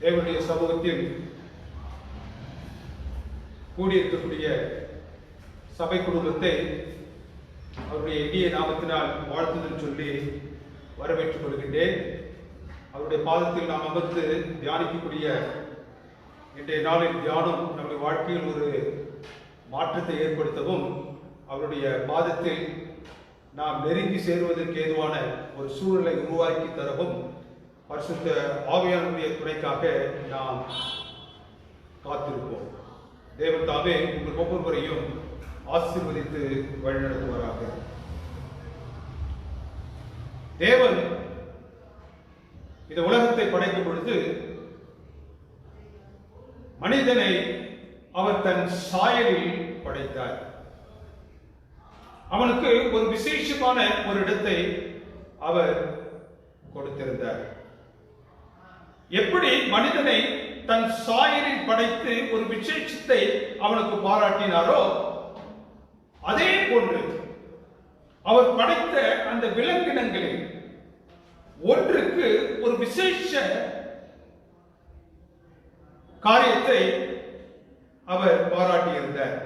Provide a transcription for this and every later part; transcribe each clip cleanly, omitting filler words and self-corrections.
தேவனுடைய சமூகத்தில் கூடியிருக்கக்கூடிய சபை குடும்பத்தை அவருடைய இனிய நாமத்தினால் வாழ்த்துதல் சொல்லி வரவேற்றுக் கொள்கின்றேன். அவருடைய பாதத்தில் நாம் அமர்ந்து தியானிக்கக்கூடிய இன்றைய நாளின் தியானம் நம்முடைய வாழ்க்கையில் ஒரு மாற்றத்தை ஏற்படுத்தவும், அவருடைய பாதத்தில் நாம் நெருங்கி சேருவதற்கு ஏதுவான ஒரு சூழலை உருவாக்கி தரவும் பரிசுத்த ஆவியானவருடைய துணைக்காக நாம் காத்திருப்போம். தேவன் தாமே உங்கள் ஒவ்வொருவரையும் ஆசீர்வதித்து வழிநடத்துவாராக. தேவன் இந்த உலகத்தை படைக்கும் பொழுது மனிதனை அவர் தன் சாயலில் படைத்தார். அவனுக்கு ஒரு விசேஷமான ஒரு இடத்தை அவர் கொடுத்திருந்தார். எப்படி மனிதனை தன் சாயலில் படைத்து ஒரு விசேஷத்தை அவனுக்கு பாராட்டினாரோ, அதே போன்று அவர் படைத்த அந்த விலங்கினங்களில் ஒன்றுக்கு ஒரு விசேஷ காரியத்தை அவர் பாராட்டியிருந்தார்.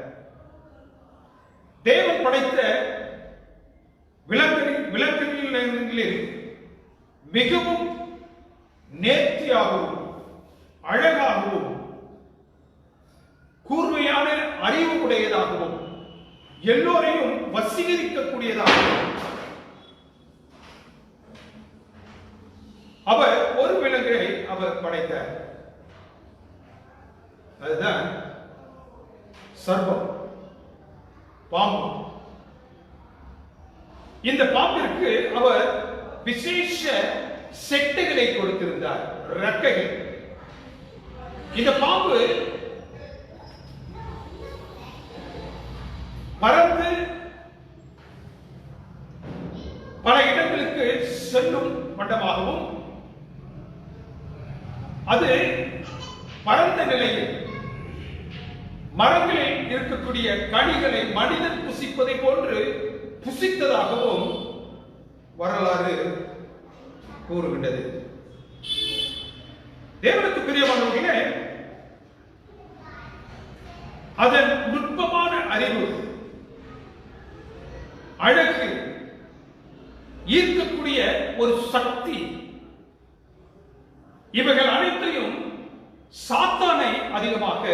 தேவன் படைத்த விலங்கினங்களில் மிகவும் நேர்த்தியாகவும் அழகாகவும் கூர்மையான அறிவு உடையதாகவும் எல்லோரையும் வசீகரிக்கக்கூடியதாகவும் அவர் ஒரு விலங்கை அவர் படைத்தார். அதுதான் சர்ப்பம், பாம்பு. இந்த பாம்பிற்கு அவர் விசேஷ செட்டைகளை கொடுத்திருந்தார், ரெக்கைகள். இந்த பாம்பு பறந்து பல இடங்களுக்கு செல்லும் மண்டமாகவும், அது பரந்த நிலையில் மரங்களில் இருக்கக்கூடிய கனிகளை மனிதன் புசிப்பதை போன்று புசித்ததாகவும் வரலாறு கூறுகின்றது. தேவனுக்கு பிரியமானவர்களே, அதன் நுட்பமான அறிவு, அழகு, ஈர்க்கக்கூடிய ஒரு சக்தி, இவைகள் அனைத்தையும் சாத்தானை அதிகமாக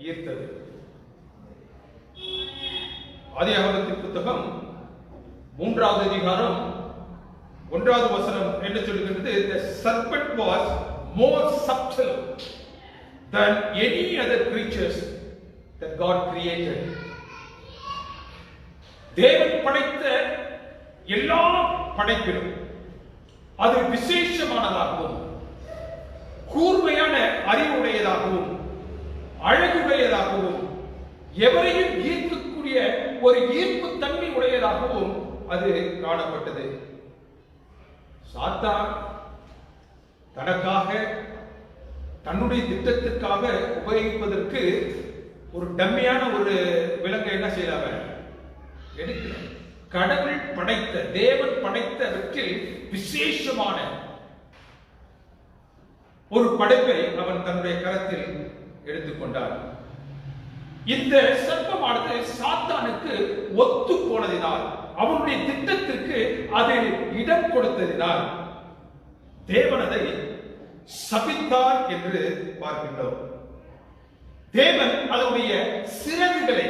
ஈர்த்தது. ஆதியாகமத்தின் புத்தகம் 3வது அதிகாரம் 1வது வசனம் என்ன சொல்கிறது? The serpent was more subtle than any other creatures that God created. தேவன் படைத்த எல்லா படைப்பிலும் அது விசேஷமானதாகவும் கூர்மையான அறிவுடையதாகவும் அழகுடையதாகவும் எவரையும் ஈர்க்கக்கூடிய ஒரு ஈர்ப்பு தன்மை உடையதாகவும் அது காணப்பட்டது. சாத்தான் தனக்காக தன்னுடைய திட்டத்திற்காக உபயோகிப்பதற்கு ஒரு டம்மியான ஒரு விலங்கை என்ன செய்யலாம எடுக்கிறார். கடவுள் படைத்த, தேவன் படைத்தவற்றில் விசேஷமான ஒரு படைப்பை அவன் தன்னுடைய கரத்தில் எடுத்துக்கொண்டார். இந்த சர்ப்பமானது சாத்தானுக்கு ஒத்து போனதினால், அவனுடைய திட்டத்திற்கு அது இடம் கொடுத்ததினால் தேவன் அதை சபித்தார் என்று பார்க்கின்றோம். தேவன் அதனுடைய சிறகுகளை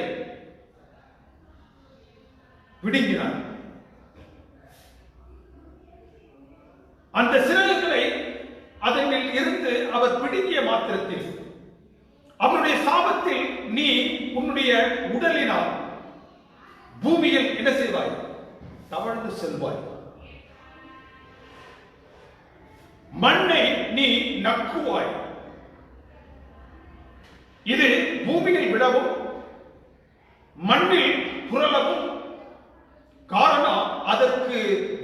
விடுங்கினார். அந்த சிறகுகளை அதனில் இருந்து அவர் பிடுங்கிய மாத்திரத்தில் அவருடைய சாபத்தில் நீ உன்னுடைய உடலினால் பூமியில் என்ன செய்வாய்? தவழ்ந்து செல்வாய். மண்ணை நீ நக்குவாய். இது பூமியில் விடவும் மண்ணில் புரளவும் காரணம், அதற்கு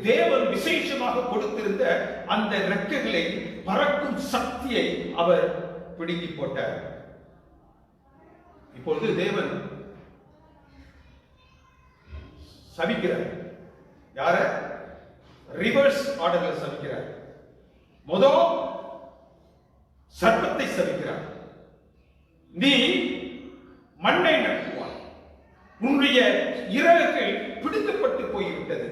தேவன் விசேஷமாக கொடுத்திருந்த அந்த ரெக்கைகளை, பறக்கும் சக்தியை அவர் பிடுங்கி போட்டார். இப்பொழுது தேவன் சபிக்கிறார். யார? ரிவர்ஸ் ஆர்டர்ல சபிக்கிறார். முதல் சர்ப்பத்தை சபிக்கிறார். நீ மண்ணை நக்குவாய், உன்னுடைய இறகுகள் பிடிக்கப்பட்டு போய்விட்டது.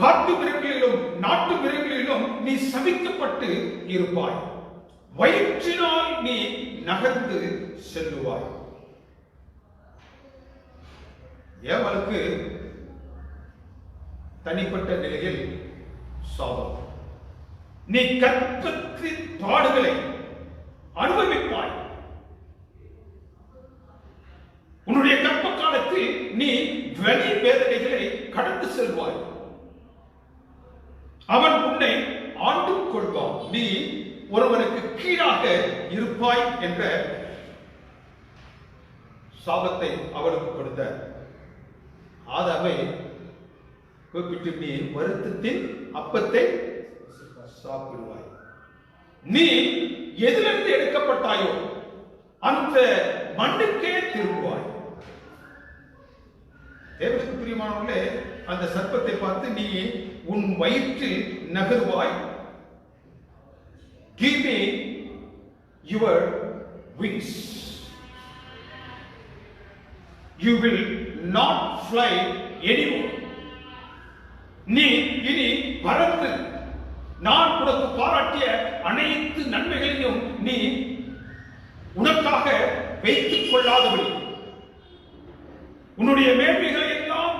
காட்டு மிருகங்களிலும் நாட்டு மிருகங்களிலும் நீ சபிக்கப்பட்டு இருப்பாய், வயிற்றினால் நீ நகர்ந்து செல்லுவாய். ஏவலுக்கு தனிப்பட்ட நிலையில் சாபம். நீ கற்பத்தின் பாடுகளை அனுபவிப்பாய். உன்னுடைய கற்ப காலத்தில் நீ வெளி வேதனைகளை கடந்து செல்வாய். அவன் உன்னை ஆண்டு கொள்வான், நீ ஒருவனுக்கு கீழாக இருப்பாய் என்ற சாபத்தை அவளுக்கு கொடுத்த ஆதாமை கூப்பிட்டு, நீ வருத்தத்தின் அப்பத்தை சாப்பிடுவாய். நீ எதிலிருந்து எடுக்கப்பட்டாயோ அந்த மண்ணுக்கே திரும்புவாய். தேவனுக்கு பிரியமானவர்களே, அந்த சர்ப்பத்தை பார்த்து, நீ உன் வயிற்றில் நகருவாய். Give me your wings. You will not fly anymore. நீ இனி பறந்து நான் உனக்கு பாராட்டிய அனைத்து நன்மைகளையும் நீ உனக்காக வைத்துக் கொள்ளாதபடி, உன்னுடைய மேன்மைகளை எல்லாம்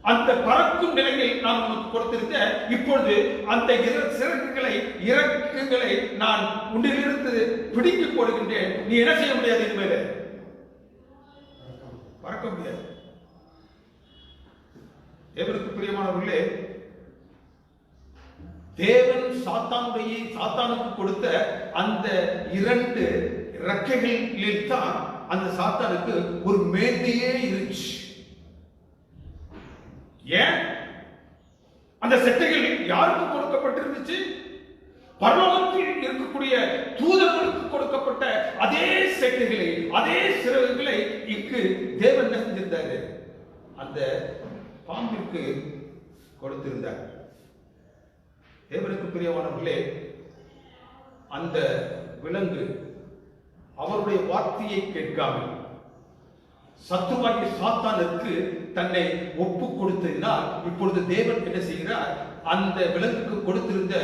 அந்த பறக்கும் நிலையில் நான் உனக்கு கொடுத்திருந்த, இப்பொழுது அந்த இறக்குகளை நான் உன்னிலிருந்து பிடித்துக் கொடுக்கின்றேன். நீ என்ன செய்ய முடியாது, இனிமேல பறக்க முடியாது. தேவனுக்கு பிரியமானவர்களே, தேவன் சாத்தானுக்கு கொடுத்த அந்த 2 இறக்கைகளில் தான் அந்த சாத்தானுக்கு ஒரு மேன்மையே இருந்துச்சு. ஏன் அந்த செட்டைகள் யாருக்கு கொடுக்கப்பட்டிருந்துச்சு? பரலோகத்தில் இருக்கக்கூடிய தூதர்களுக்கு கொடுக்கப்பட்ட அதே செட்டைகளை, அதே சிறகுகளை இங்கு தேவன் செஞ்சிருந்தாரு, அந்த பாம்பிற்கு கொடுத்திருந்தார். தேவனுக்கு பிரியமானவர்களே, அந்த விலங்கு அவருடைய வார்த்தையை கேட்காமல் சத்துருவாகிய சாத்தானுக்கு தன்னை ஒப்பு கொடுத்ததினால், இப்பொழுது தேவன் என்ன செய்கிறார்? அந்த விலங்குக்கு கொடுத்திருந்த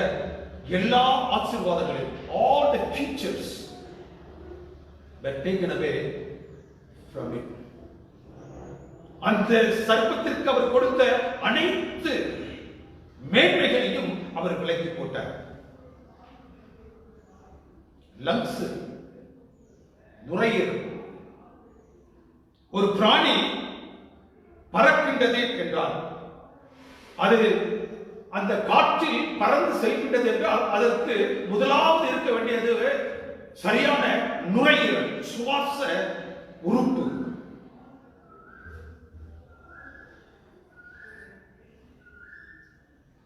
எல்லா ஆசீர்வாதங்களையும், all the features were taken away from it. அந்த சர்ப்பத்திற்கு அவர் கொடுத்த அனைத்து மேன்மைகளையும் அவர் விலக்கி போட்டார். லங்ஸ், நுரையீரல். ஒரு பிராணி பறக்கின்றது என்றால், அது அந்த காற்றில் பறந்து செல்கின்றது என்றால், அதற்கு முதலாவது இருக்க வேண்டியது சரியான நுரையீரல், சுவாச உறுப்பு.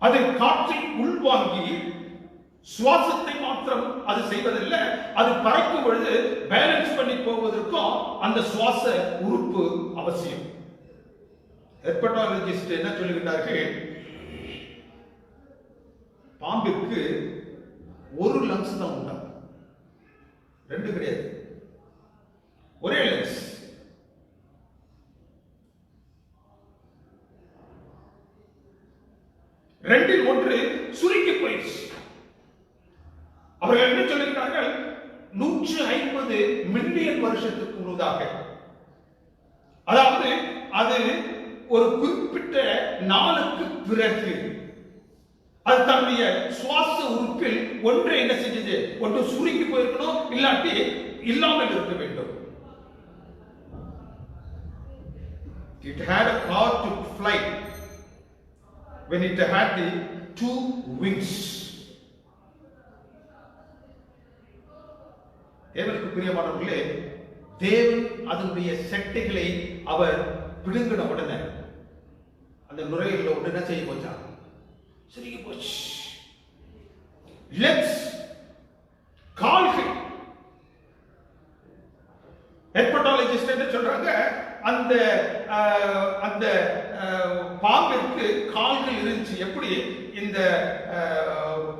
அது காற்றை உள்வாங்கி சுவாசத்தை மாத்திரம் அது செய்வதில்லை, அது பறக்கும் பொழுது பேலன்ஸ் பண்ணி போவதற்கும் அந்த சுவாச உறுப்பு அவசியம். ஹெர்பட்டாலஜிஸ்ட் என்ன சொல்லுகிறார்கள்? பாம்பிற்கு ஒரு லங்ஸ் தான் உண்டா, 2 கிடையாது, ஒரே லங்ஸ். ரெண்டில் ஒன்று சுருங்கி போயிடுச்சு. அவர்கள் என்ன சொல்லுகிறார்கள்? 150 மில்லியன் வருஷத்துக்கு முன்னதாக, அதாவது அது ஒரு குறிப்பிட்ட நாளுக்கு பிறகு அது தன்னுடைய சுவாச உறுப்பில் ஒன்றை என்ன செஞ்சது? ஒன்று சுருங்கி போயிருக்கணும், இல்லாட்டி இல்லாமல் இருக்க வேண்டும். It had a power to fly when it had the 2 wings. தேவனுக்கு பிரியமானவர்களே, தேவன் அதனுடைய செட்டைகளை அவர் பிடுங்கின உடனே அந்த நுரையீரல் ஒன்று என்ன செய்ய போச்சா? சுருங்கி போச்சு. லெக்ஸ், கால்கள். ஹெர்பட்டாலஜிஸ்ட் என்ன சொல்றாங்க? அந்த அந்த பாம்பிற்கு கால்கள் இருந்துச்சு. எப்படி இந்த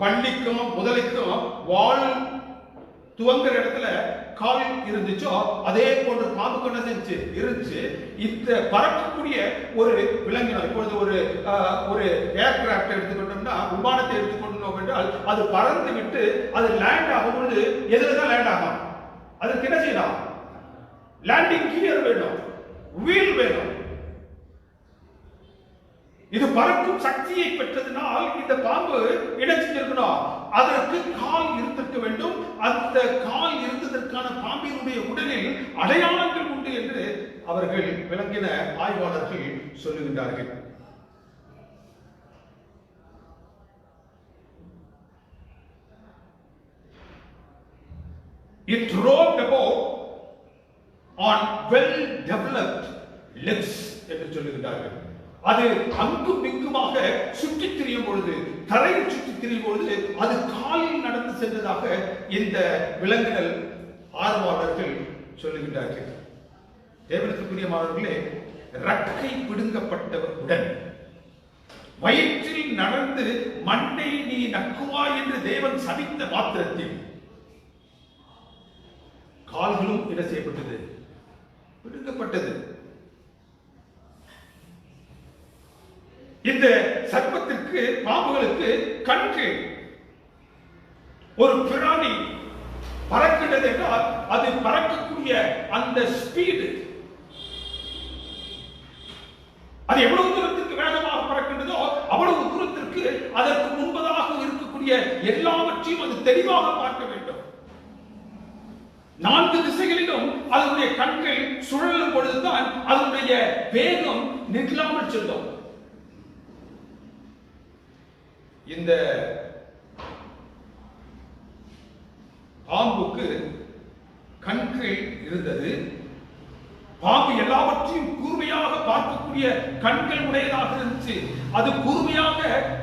பள்ளிக்கும் முதலைக்கும் வால் துவங்குற இடத்துல கால் இருந்துச்சோ அதே போன்ற பாம்புக்கு என்ன செஞ்சு இருந்துச்சு. இந்த பறக்கக்கூடிய ஒரு விலங்கினம், இப்பொழுது ஒரு ஏர்கிராப்ட் எடுத்துக்கொண்டோம்னா, விமானத்தை எடுத்துக்கொண்டோம் என்றால் அது பறந்து விட்டு அது லேண்ட் ஆகும்போது எதுலதான் லேண்ட் ஆகும்? அதுக்கு என்ன செய்யலாம்? லேண்டிங் கியர் வேணும், வீல் வேணும். இது பறக்கும் சக்தியை பெற்றதுனால் இந்த பாம்பு என்ன செஞ்சிருக்கணும்? அதற்கு கால் இருந்திருக்க வேண்டும். அந்த கால் இருந்ததற்கான பாம்பினுடைய உடலில் அடையாளங்கள் உண்டு என்று அவர்கள் விளங்கின ஆய்வாளர்கள் சொல்லுகின்றார்கள். It roamed about on well developed legs என்று சொல்லுகிறார்கள். அது அங்கும் இங்குமாக சுற்றித் திரியும் பொழுது, தரையில் சுற்றித் திரியும் பொழுது அது காலில் நடந்து சென்றதாக இந்த விலங்குகள் ஆர்வலர்கள் சொல்லுகின்றார்கள். தேவனுக்குரிய மாணவர்களே, ரக்கை பிடுங்கப்பட்டவருடன் வயிற்றில் நடந்து மண்ணை நீ நக்குவாய் என்று தேவன் சபித்த மாத்திரத்தில் கால்களும் என்ன செய்யப்பட்டது? பிடுங்கப்பட்டது. இந்த சர்ப்பத்திற்கு, பாம்புகளுக்கு கண்கள். ஒரு பிராணி பறக்கின்றது என்றால் அது பறக்கக்கூடிய அந்த ஸ்பீடு, அது எவ்வளவு தூரத்திற்கு வேகமாக பறக்கின்றதோ அவ்வளவு தூரத்திற்கு அதற்கு முன்பதாக இருக்கக்கூடிய எல்லாவற்றையும் அது தெளிவாக பார்க்க வேண்டும். 4 திசைகளிலும் அதனுடைய கண்கள் சுழலும் பொழுதுதான் அதனுடைய வேகம் நிற்காமல் செல்லும். இந்த பாம்புக்கு கண்கள் இருந்தது. பாம்பு எல்லாவற்றையும் கூர்மையாக பார்க்கக்கூடிய கண்கள் உடையதாக இருந்துச்சு. அது கூர்மையாக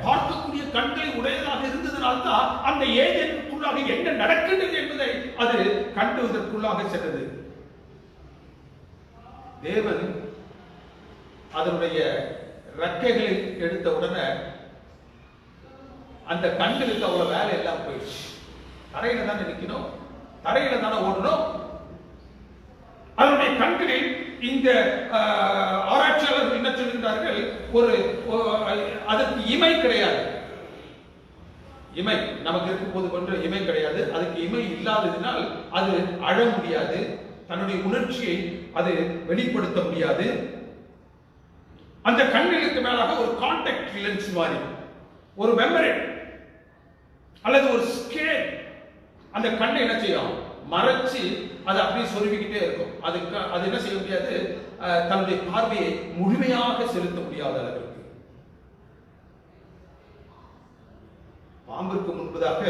பார்க்கக்கூடிய கண்களை உடையதாக இருந்ததனால்தான் அந்த ஏதேனுக்குள்ளாக என்ன நடக்கின்றது என்பதை அது கண்டுவதற்குள்ளாக சென்றது. தேவன் அதனுடைய ரெக்கைகளை எடுத்த உடனே அந்த கண்களுக்கு அவ்வளவு வேலை எல்லாம் போயிடுச்சு. தரையில தானே நிற்கணும், தரையில தானே ஓடணும். அதனுடைய கண்களில் இந்த ஆராய்ச்சியாளர்கள் என்ன சொல்கிறார்கள்? அதற்கு இமை கிடையாது. இமை நமக்கு இருக்கும் போது போன்ற இமை கிடையாது. அதுக்கு இமை இல்லாததினால் அது அழ முடியாது, தன்னுடைய உணர்ச்சியை அது வெளிப்படுத்த முடியாது. அந்த கண்களுக்கு மேலாக ஒரு கான்டாக்ட் லென்ஸ் மாதிரி, ஒரு மெமரி அல்லது ஒரு ஸ்கேல் அந்த கண்ணை என்ன செய்யும்? மறைச்சு அது அப்படியே சொருவிக்கிட்டே இருக்கும். அது என்ன செய்ய முடியாது? தன்னுடைய பார்வையை முழுமையாக செலுத்த முடியாத அளவிற்கு. பாம்பிற்கு முன்பதாக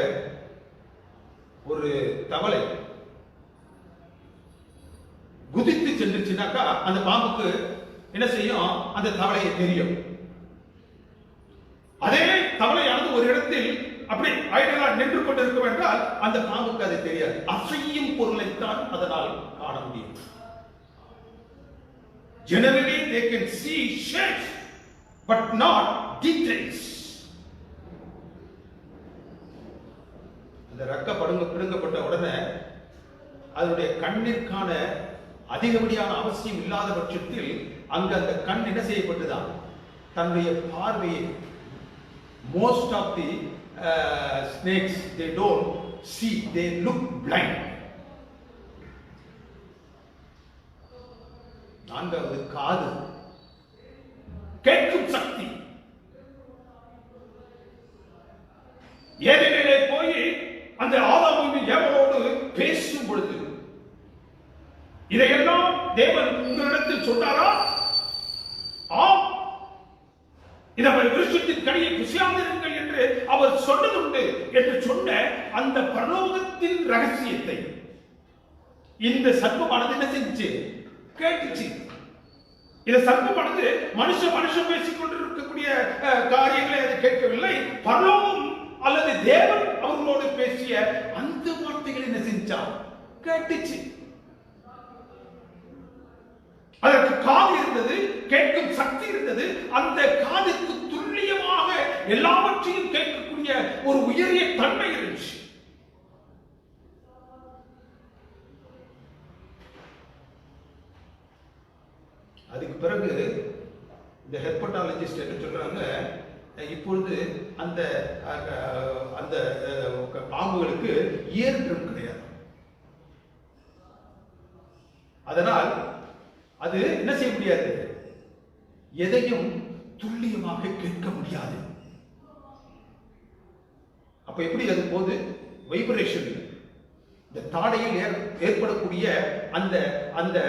ஒரு தவளை குதித்து சென்றுச்சுனாக்கா அந்த பாம்புக்கு என்ன செய்யும்? அந்த தவளையை தெரியும். அதே தவளையானது ஒரு இடத்தில் அப்படி ஐடலா நின்று கொண்டிருக்கும் என்றால் அந்த பாம்புக்கு அது தெரியாது. அசையும் பொருளைத்தான் அதனால் காண முடியும். Generally they can see shapes but not details. அந்த ரக்க பிடுங்கப்பட்ட உடனே அதனுடைய கண்ணிற்கான அதிகப்படியான அவசியம் இல்லாத பட்சத்தில் அங்கு அந்த கண் என்ன செய்யப்பட்டுதான் தன்னுடைய பார்வையை, most of the snakes they don't see, they look blind. நான்காவது காது, கேட்கும் சக்தி. ஏதேனிலே போய் அந்த ஆதாமும் ஏவாளோடு பேசும் பொழுது இதையெல்லாம் தேவன் உங்களிடத்தில் சொன்னாரா? ஆம், இந்த விருட்சத்தின் கனியை புசியாதிருங்கள் என்று அவர் சொன்னதுண்டு என்று சொன்ன அந்த பரலோகத்தின் ரகசியத்தை இந்த சர்ப்பமானது என்ன செஞ்சு கேட்டுச்சு. இந்த சர்ப்பமானது மனுஷன் பேசிக் கொண்டிருக்கக்கூடிய காரியங்களை அது கேட்கவில்லை. பரலோகம் அல்லது தேவன் அவர்களோடு பேசிய அந்த வார்த்தைகளை என்ன செஞ்சா கேட்டுச்சு. அதற்கு காது இருந்தது, கேட்கும் சக்தி இருந்தது. அந்த காதுக்கு துல்லியமாக எல்லாவற்றையும் கேட்கக்கூடிய ஒரு உயரிய தன்மை இருந்துச்சு. அதுக்கு பிறகு இந்த ஹெர்பட்டாலஜிஸ்ட் என்ன சொல்றாங்க, இப்பொழுது அந்த அந்த பாம்புகளுக்கு இயர் ட்ரம் கிடையாது. அதனால் அது என்ன செய்ய முடியாது, எதையும் துல்லியமாக கேட்க முடியாது. அப்ப எப்படி அது போது வைப்ரேஷன், இந்த தாடையில் ஏற்படக்கூடிய அந்த அந்த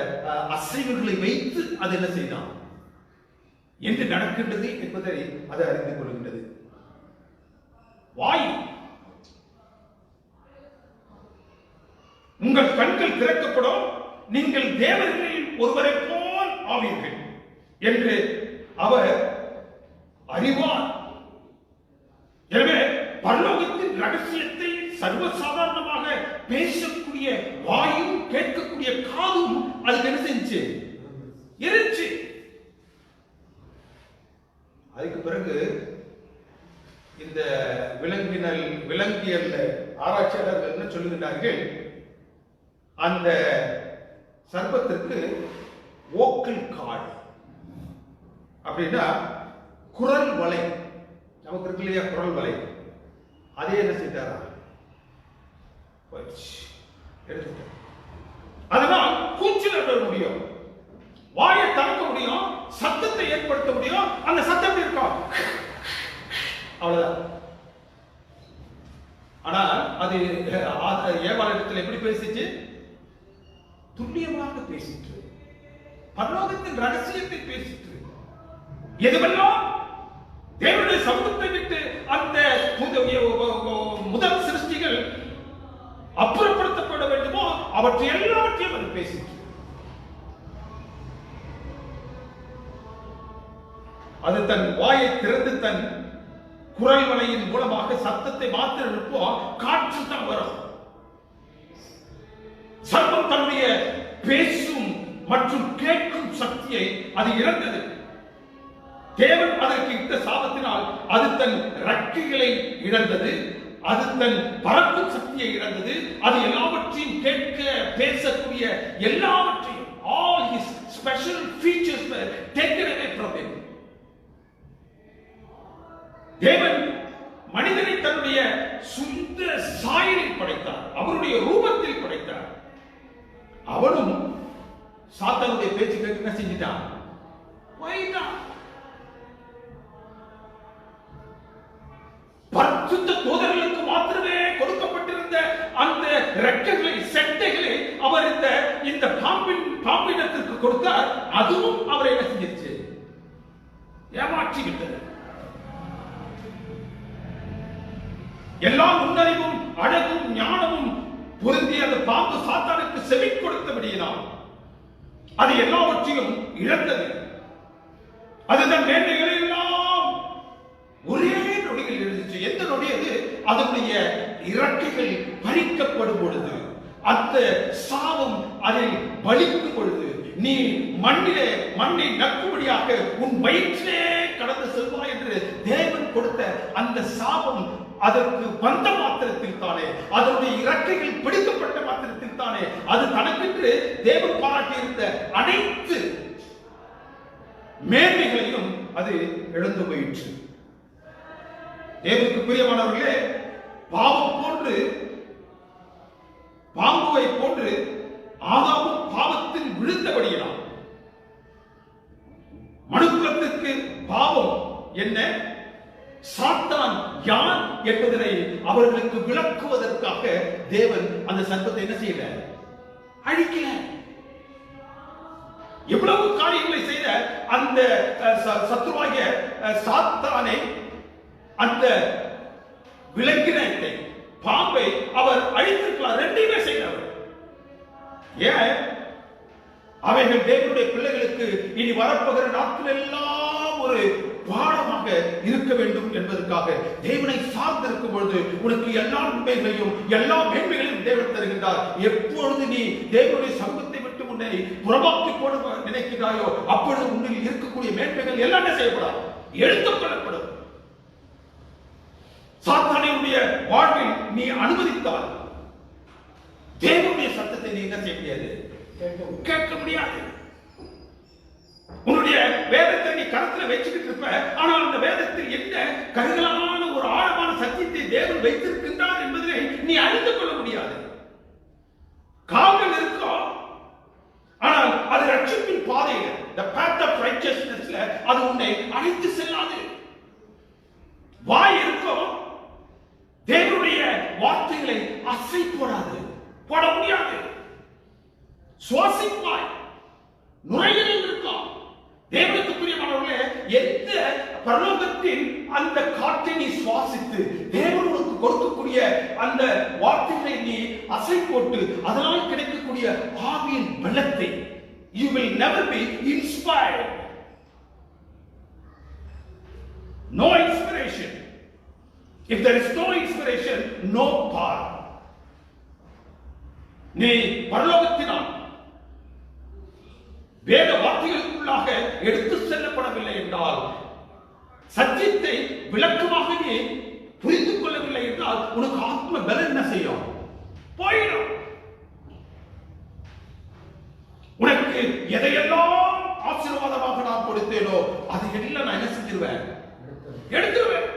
அசைவுகளை வைத்து அது என்ன செய்யலாம் என்று நடக்கின்றது என்பதை அது அறிந்து கொள்கின்றது. வாய், உங்கள் கண்கள் திறக்கப்படும், நீங்கள் தேவர்களில் ஒருவரை போல் ஆவீர்கள் என்று அவர் அறிவார். எனவே பரலோகத்தின் ரகசியத்தை சர்வசாதாரணமாக பேசக்கூடிய வாயும் கேட்கக்கூடிய காதும் அதுக்கு என்ன செஞ்சு இருந்துச்சு. அதுக்கு பிறகு இந்த விலங்கியல் ஆராய்ச்சியாளர்கள் என்ன சொல்லுகிறார்கள், அந்த சர்ப்பத்திற்கு ஓக்கல் கார்டு அப்படின்னா குரல் வலை, நமக்கு இருக்கு இல்லையா குரல் வலை, அதே என்ன செய்தாரா எடுத்துட்டார். அதனால் கூச்சல் வர முடியும், வாயை திறக்க முடியும், சத்தத்தை ஏற்படுத்த முடியும். அந்த சத்தம் இருக்கும், அவ்வளவுதான். ஆனால் அது ஏவாளத்தில் எப்படி பேசிச்சு, துல்லியமாக பேசிட்டு, பரலோகத்தின் ரகசியத்தை பேசிட்டு, எதுவெல்லாம் தேவனுடைய சமூகத்தை விட்டு அந்த முதல் சிருஷ்டிகள் அப்புறப்படுத்தப்பட வேண்டுமோ அவற்றை எல்லாவற்றையும் அது பேசிட்டு, அது தன் வாயை திறந்து தன் குரல் வலையின் மூலமாக சத்தத்தை மாத்திரம் இருப்போம், காற்று தான் வரும். சர்ப்பம் தன்னுடைய பேசும் மற்றும் கேட்கும் சக்தியை அது இழந்தது. தேவன் அதற்கு இட்ட சாபத்தினால் அது தன் ரெக்கைகளை இழந்தது, அது தன் பறக்கும் சக்தியை இழந்தது. அது எல்லாவற்றையும் கேட்க பேசக்கூடிய எல்லாவற்றையும், all his special features were taken away from him. தேவன் மனிதனை தன்னுடைய சுந்த சாயலில் படைத்தார், அவருடைய ரூபத்தில் படைத்தார். அவனும் சாத்தானுடைய பேச்சு கேட்டு என்ன செஞ்சிட்டான், போயிட்டான். பரிசுத்த தூதர்களுக்கு மாத்திரமே கொடுக்கப்பட்டிருந்த அந்த ரெக்கைகளை, செட்டைகளை அவர் இந்த பாம்பினத்திற்கு கொடுத்தார். அதுவும் அவரை என்ன செஞ்சிருச்சு, ஏமாற்றி விட்டது. எல்லா நுண்ணறிவும் அழகும் ஞானமும் பொருந்திய அந்த பாம்பு சாத்தானுக்கு செவி கொடுத்தபடியினால் அது எல்லாவற்றையும் இழந்தது. அதுதான் மேன்மைகளை எல்லாம் ஒரே நொடியில் இருந்துச்சு. எந்த நொடி அது, அதனுடைய இறக்கைகள் பறிக்கப்படும் பொழுது, அந்த சாபம் அதில் வலிக்கும் பொழுது, நீ மண்ணை நக்கும்படியாக உன் வயிற்றிலே கடந்து செல்வாய் என்று தேவன் கொடுத்த அந்த சாபம் அதற்கு வந்த மாத்திரத்தில் தானே, அதனுடைய இறக்கைகள் பிடிக்கப்பட்ட மாத்திரத்தில் தானே, அது தனக்கென்று தேவன் பாராட்டியிருந்த அனைத்து மேன்மைகளையும் அது இழந்து போயிற்று. தேவனுக்கு பிரியமானவர்களே, பாவம் போன்று, பாம்புவை போன்று ஆதாமும் பாவத்தில் விழுந்தபடியினால் மனுக்குலத்திற்கு பாவம் என்ன, சாத்தான் யார் என்பதனை அவர்களுக்கு விளக்குவதற்காக தேவன் அந்த சர்ப்பத்தை என்ன செய்யல, அழிக்கல. எவ்வளவு காரியங்களை செய்த அந்த சத்துருவாகிய சாத்தானை, அந்த விலங்கினத்தை, பாம்பை அவர் அழித்திருக்கலாம். ரெண்டையுமே செய்தவர். ஏன்? அவைகள் தேவனுடைய பிள்ளைகளுக்கு இனி வரப்போகிற நாட்கள் எல்லாம் ஒரு பாடமாக இருக்க வேண்டும் என்பதற்காக தேவனை சார்ந்திருக்கும் பொழுது உனக்கு எல்லா உண்மைகளையும் எல்லா மேன்மைகளையும் தேவன் தருகின்றார். எப்பொழுது நீ தேவனுடைய சமூகத்தை விட்டு உன்னை புறமாக்கி போட நினைக்கிறாயோ அப்பொழுது உன்னில் இருக்கக்கூடிய மேன்மைகள் எல்லாம் என்ன செய்யப்படும்? எடுத்துக் கொள்ளப்படும். சாத்தானுடைய வாழ்வில் நீ அனுமதித்தால் தேவனுடைய சத்தத்தை நீ என்ன செய்ய முடியாது? கேட்க முடியாது. உன்னுடைய வேதத்தை நீ கருத்துல வச்சுக்கிட்டு இருப்ப, ஆனால் அந்த வேதத்தில் என்ன கருகலான ஒரு ஆழமான சத்தியத்தை தேவன் வைத்திருக்கின்றார் என்பதை நீ அறிந்து கொள்ள முடியாது. கால்கள் இருக்கும், ஆனால் அது ரட்சிப்பின் பாதையில் the path of righteousnessல அது உன்னை அழைத்து செல்லாது. வாய் இருக்கும், தேவனுடைய வார்த்தைகளை அசை போடாது, போட முடியாது. சுவாசிப்பாய், நுரையீரல் இருக்கும். தேவனுக்கு பிரியமானவர்களே, எந்த பரலோகத்தின் அந்த காற்றை நீ சுவாசித்து தேவனுக்கு கொடுக்கக்கூடிய அந்த வார்த்தைகளை நீ அசை போட்டு அதனால் கிடைக்கக்கூடிய ஆவியின் பலத்தை you will never be inspired. No inspiration. If there is no inspiration, no power. நீ பரலோகத்தினால் வேத வார்த்தைகளுக்குள்ளாக எடுத்து செல்லப்படவில்லை என்றால், சத்தியத்தை விளக்கமாக நீ புரிந்து கொள்ளவில்லை என்றால் உனக்கு ஆத்ம பலம் என்ன செய்யும்? போயிடும். உனக்கு எதையெல்லாம் ஆசீர்வாதமாக நான் கொடுத்தேனோ அதை எல்லாம் நான் என்ன செஞ்சிருவேன்? எடுத்துருவேன்.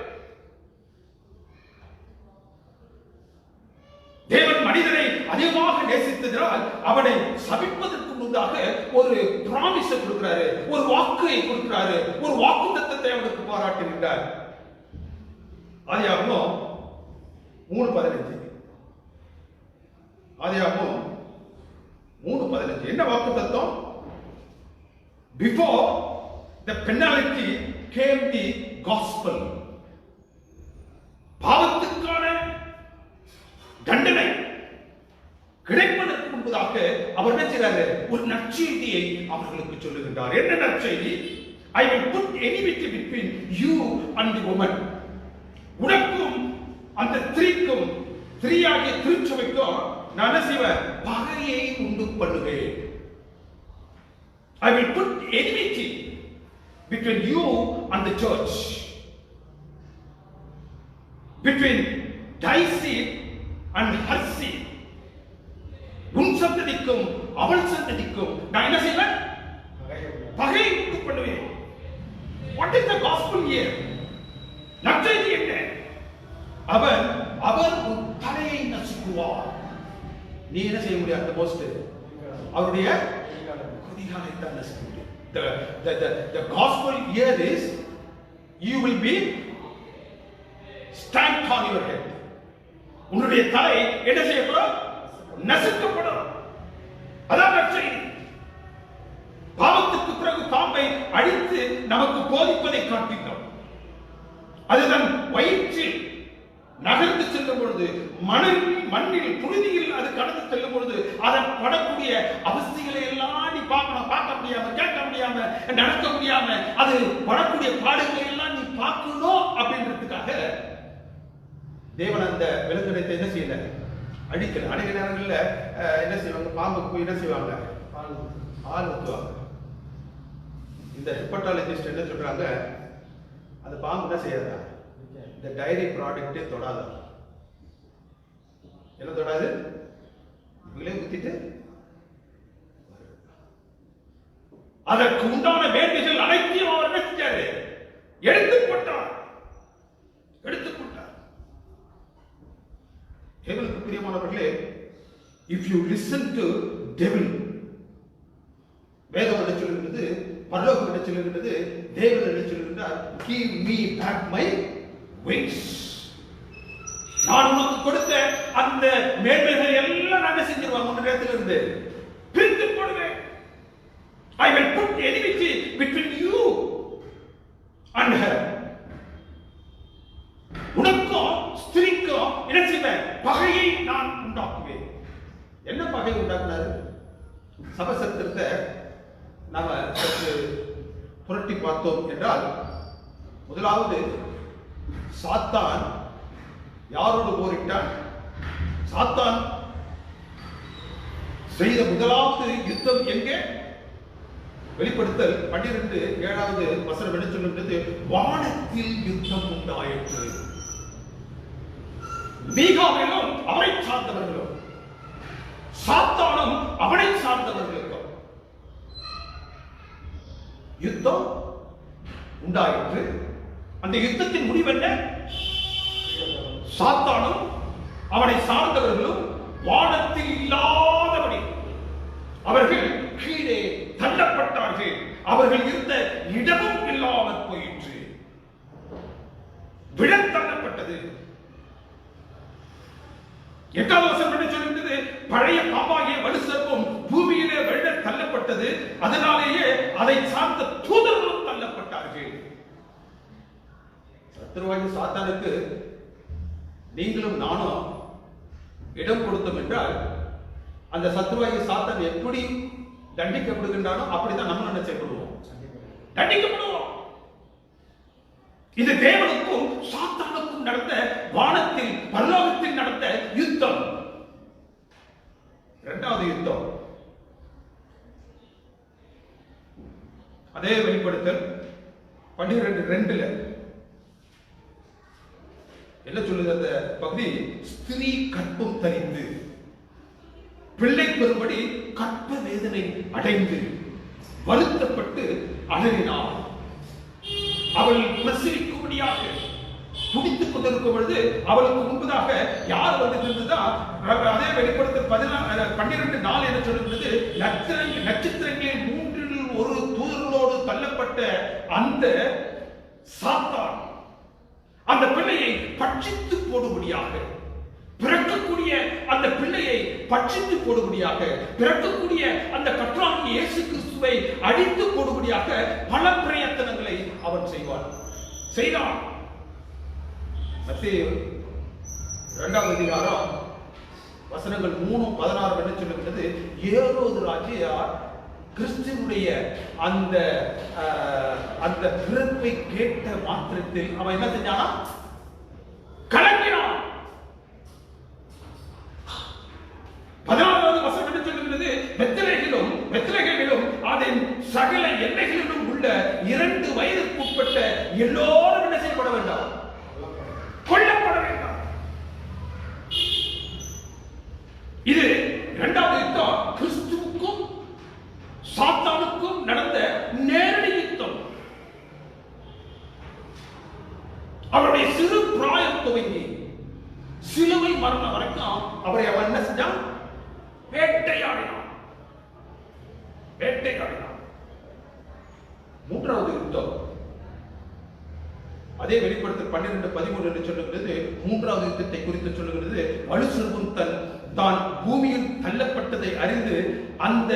தேவன் மனிதனை அதிகமாக நேசித்ததால் அவனை சபிப்பதற்கு முன்னதாக ஒரு பிராமிஸ் கொடுக்கிறாரு, ஒரு வாக்கை கொடுக்கிறாரு, ஒரு வாக்குத்தத்தத்தை அவனுக்கு பாராட்டுகின்றார். ஆதியாகமம் 3:15. ஆதியாகமம் 3:15 என்ன வாக்குத்தத்தம்? Before the penalty came the gospel. பாவத்துக்கான தண்டனை கிடைப்பதற்கு முன்பதாக அவர் என்ன செய்றாரு? ஒரு நற்செய்தியை அவர்களுக்கு சொல்லுகின்றார். என்ன நற்செய்தி? I will put enmity between you and the woman. உனக்கும் அந்த ஸ்திரீக்கும், ஸ்திரீயாகிய திருச்சபைக்கும் நான் என்ன செய்வேன்? பகையை உண்டு பண்ணுவேன். I will put enmity between you and the church, between thy seed and her seed. உன் சந்ததிக்கும் அவள் சந்ததிக்கும் நான் என்ன செய்வேன்? பகையை உண்டு பண்ணுவேன். What is the gospel here? நற்செய்தி என்ன? அவர் உன் தலையை நசுக்குவார். நீ என்ன செய்ய முடியாது? மோஸ்ட் அவருடைய குதிகாலை தான் நசுக்க முடியும். The gospel here is you will be stamped on your head. உன்னுடைய தலை என்ன செய்யப்படும்? நசுக்கப்படும். அதான் நற்செய்தி. பாவத்துக்கு பிறகு பாம்பை அழித்து நமக்கு போதிப்பதை காட்டினோம். அதுதான் வயிற்றில் நகர்ந்து செல்லும் பொழுது, மண்ணில் புழுதியில் அது கடந்து செல்லும் பொழுது அதன் படக்கூடிய அவஸ்தைகளை எல்லாம் நீ பார்க்க முடியாம, கேட்க முடியாம, நடக்க முடியாம, அது படக்கூடிய பாடுகளை எல்லாம் நீ பார்க்கணும் அப்படின்றதுக்காக தேவன் அந்த விலங்கினத்தை என்ன செய்யல? அடிக்கல. அநேக நேரங்கள்ல என்ன செய்வாங்க? பாம்புக்கு என்ன செய்வாங்க? ஆள் ஊத்துவாங்க. இந்த ஹெப்படாலஜிஸ்ட் என்ன சொல்றாங்க? அந்த பாம்பு என்ன செய்யாதா? இந்த டைரி ப்ராடக்டே தொடாத. என்ன தொடாது? இவங்களே ஊத்திட்டு அதற்கு உண்டான வேண்டிகள் அனைத்தையும் அவர் என்ன செஞ்சாரு? எடுத்து போட்டார். தேவனுக்கு பிரியமானவர்களே, if you listen to devil, வேதம் என்ன சொல்லுகிறது? பரலோகம் என்ன சொல்லுகிறது? தேவன் என்ன சொல்லுகிறார்? Give me back my wings. நான் உனக்கு கொடுத்த அந்த மேன்மைகளை எல்லாம் நான் செஞ்சிருவாங்க. உன் இடத்திலிருந்து பிரித்து போடுவேன். I will put enmity between you and her. உனக்கும் ஸ்திரீக்கும் என்ன செய்வேன்? பகையை நான் உண்டாக்குவேன். என்ன பகை உண்டாக்குனாரு? சபசத்திரத்தை நாம புரட்டி பார்த்தோம் என்றால், முதலாவது சாத்தான் யாரோடு போரிட்டான்? சாத்தான் செய்த முதலாவது யுத்தம் எங்கே? வெளிப்படுத்தல் 12:7 வசனம் என்ன சொல்லுகிறது? வானத்தில் யுத்தம் உண்டாயிற்று. மீகாவேலும் அவரை சார்ந்தவர்களும் சாத்தானும் அவனை சார்ந்தவர்களுக்கும் யுத்தம் உண்டாயிற்று. அந்த யுத்தத்தின் முடிவு என்ன? சாத்தானும் அவனை சார்ந்தவர்களும் வானத்தில் இல்லாதபடி அவர்கள் கீழே தள்ளப்பட்டார்கள். அவர்கள் இருந்த இடமும் இல்லாமல் போயிற்று. விழத்தள்ளப்பட்டது. 8வது வசனம் என்ன சொல்கிறது? பழைய பாம்பாகிய வலு சர்ப்பம் பூமியிலே விழ தள்ளப்பட்டது. அதனாலேயே அதை சார்ந்த தூதர்களும் தள்ளப்பட்டார்கள். சத்துருவாகி சாத்தானுக்கு நீங்களும் நானும் இடம் கொடுத்தோம் என்றால் அந்த சத்துருவாகி சாத்தான் எப்படி தண்டிக்கப்படுகின்றானோ அப்படித்தான் நம்ம என்ன செய்யப்படுவோம்? தண்டிக்கப்படுவோம். இது தேவனுக்கும் சாத்தானுக்கும் நடந்த வானத்தில் பரலோகத்தில் நடந்த யுத்தம். இரண்டாவது யுத்தம் அதே வெளிப்படுத்தல் 12:2 என்ன சொல்லுது அந்த பகுதி? ஸ்திரீ கற்பம் தரித்து பிள்ளை பெறும்படி கற்ப வேதனை அடைந்து வருத்தப்பட்டு அலறினாள். அவள் பிரசவிக்கும்படியாக துடித்துக் கொண்டிருக்கும் பொழுது அவளுக்கு முன்பதாக யார் வந்து இருந்ததா? அதே வெளிப்படுத்தல் 12:4 என்ன சொல்லுகிறது? நட்சத்திரங்களில் 3 தூதர்களோடு தள்ளப்பட்ட அந்த சாத்தான் அந்த பிள்ளையை பட்சித்து போடும்படியாக, பிறக்கக்கூடிய அந்த பிள்ளையை பட்சித்து போடும்படியாக, பிறக்கக்கூடிய அந்த கர்த்தராகிய இயேசு கிறிஸ்துவை அடித்து போடும்படியாக பல பிரயத்தனங்களை அவன் செய்தான். மத்தேயு 2வது அதிகாரம் வசனங்கள் 3-16 என்ன சொல்லுகிறது? ஏரோது ராஜா கிறிஸ்துவுடைய அந்த அந்த பிறப்பை கேட்ட மாத்திரத்தில் அவன் என்ன செஞ்சானா? கலங்கினான். 16வது வசனம் என்ன சொல்லுகிறது? பெத்லகேமிலும் அதன் சகல எல்லைகளிலும் உள்ள 2 வயதுக்குட்பட்ட எல்லோரும் என்ன செய்யப்பட வேண்டாம்? கொல்லப்பட வேண்டாம். இது இரண்டாவது யுத்தம். கிறிஸ்துவுக்கும் சாத்தானுக்கும் நடந்த நேரடி யுத்தம். அவருடைய சிறு பிராயம் துவங்கி சிலுவை மரணம் வரைக்கும் அவரை அவன் என்ன செஞ்சான்? வேட்டையாடினான். மூன்றாவது யுத்தம் அதே வெளிப்படுத்தல் 12:13 என்று சொல்லுகிறது. மூன்றாவது யுத்தத்தை குறித்து சொல்லுகிறது. வலு சர்ப்பம் தான் பூமியில் தள்ளப்பட்டதை அறிந்து அந்த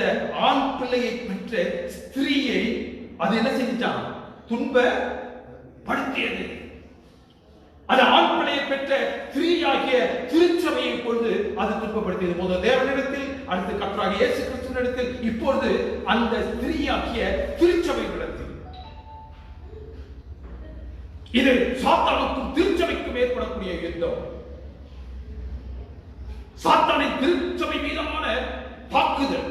ஆண் பிள்ளையை பெற்ற ஸ்திரீயை அது என்ன செஞ்சான்? துன்பப்படுத்தியது. அது ஆண் பிள்ளையை பெற்ற ஸ்திரீயாகிய திருச்சபையை பொழுது அது துன்பப்படுத்தியது. முதல் தேவனிடத்தில், அடுத்து கர்த்தராகிய இயேசு கிறிஸ்துவினிடத்தில், இப்பொழுது அந்த ஸ்திரீயாகிய திருச்சபையிடத்தில். இது சாத்தானுக்கும் திருச்சபைக்கும் ஏற்படக்கூடிய யுத்தம். சாத்தானின் திருச்சபை மீதான தாக்குதல்,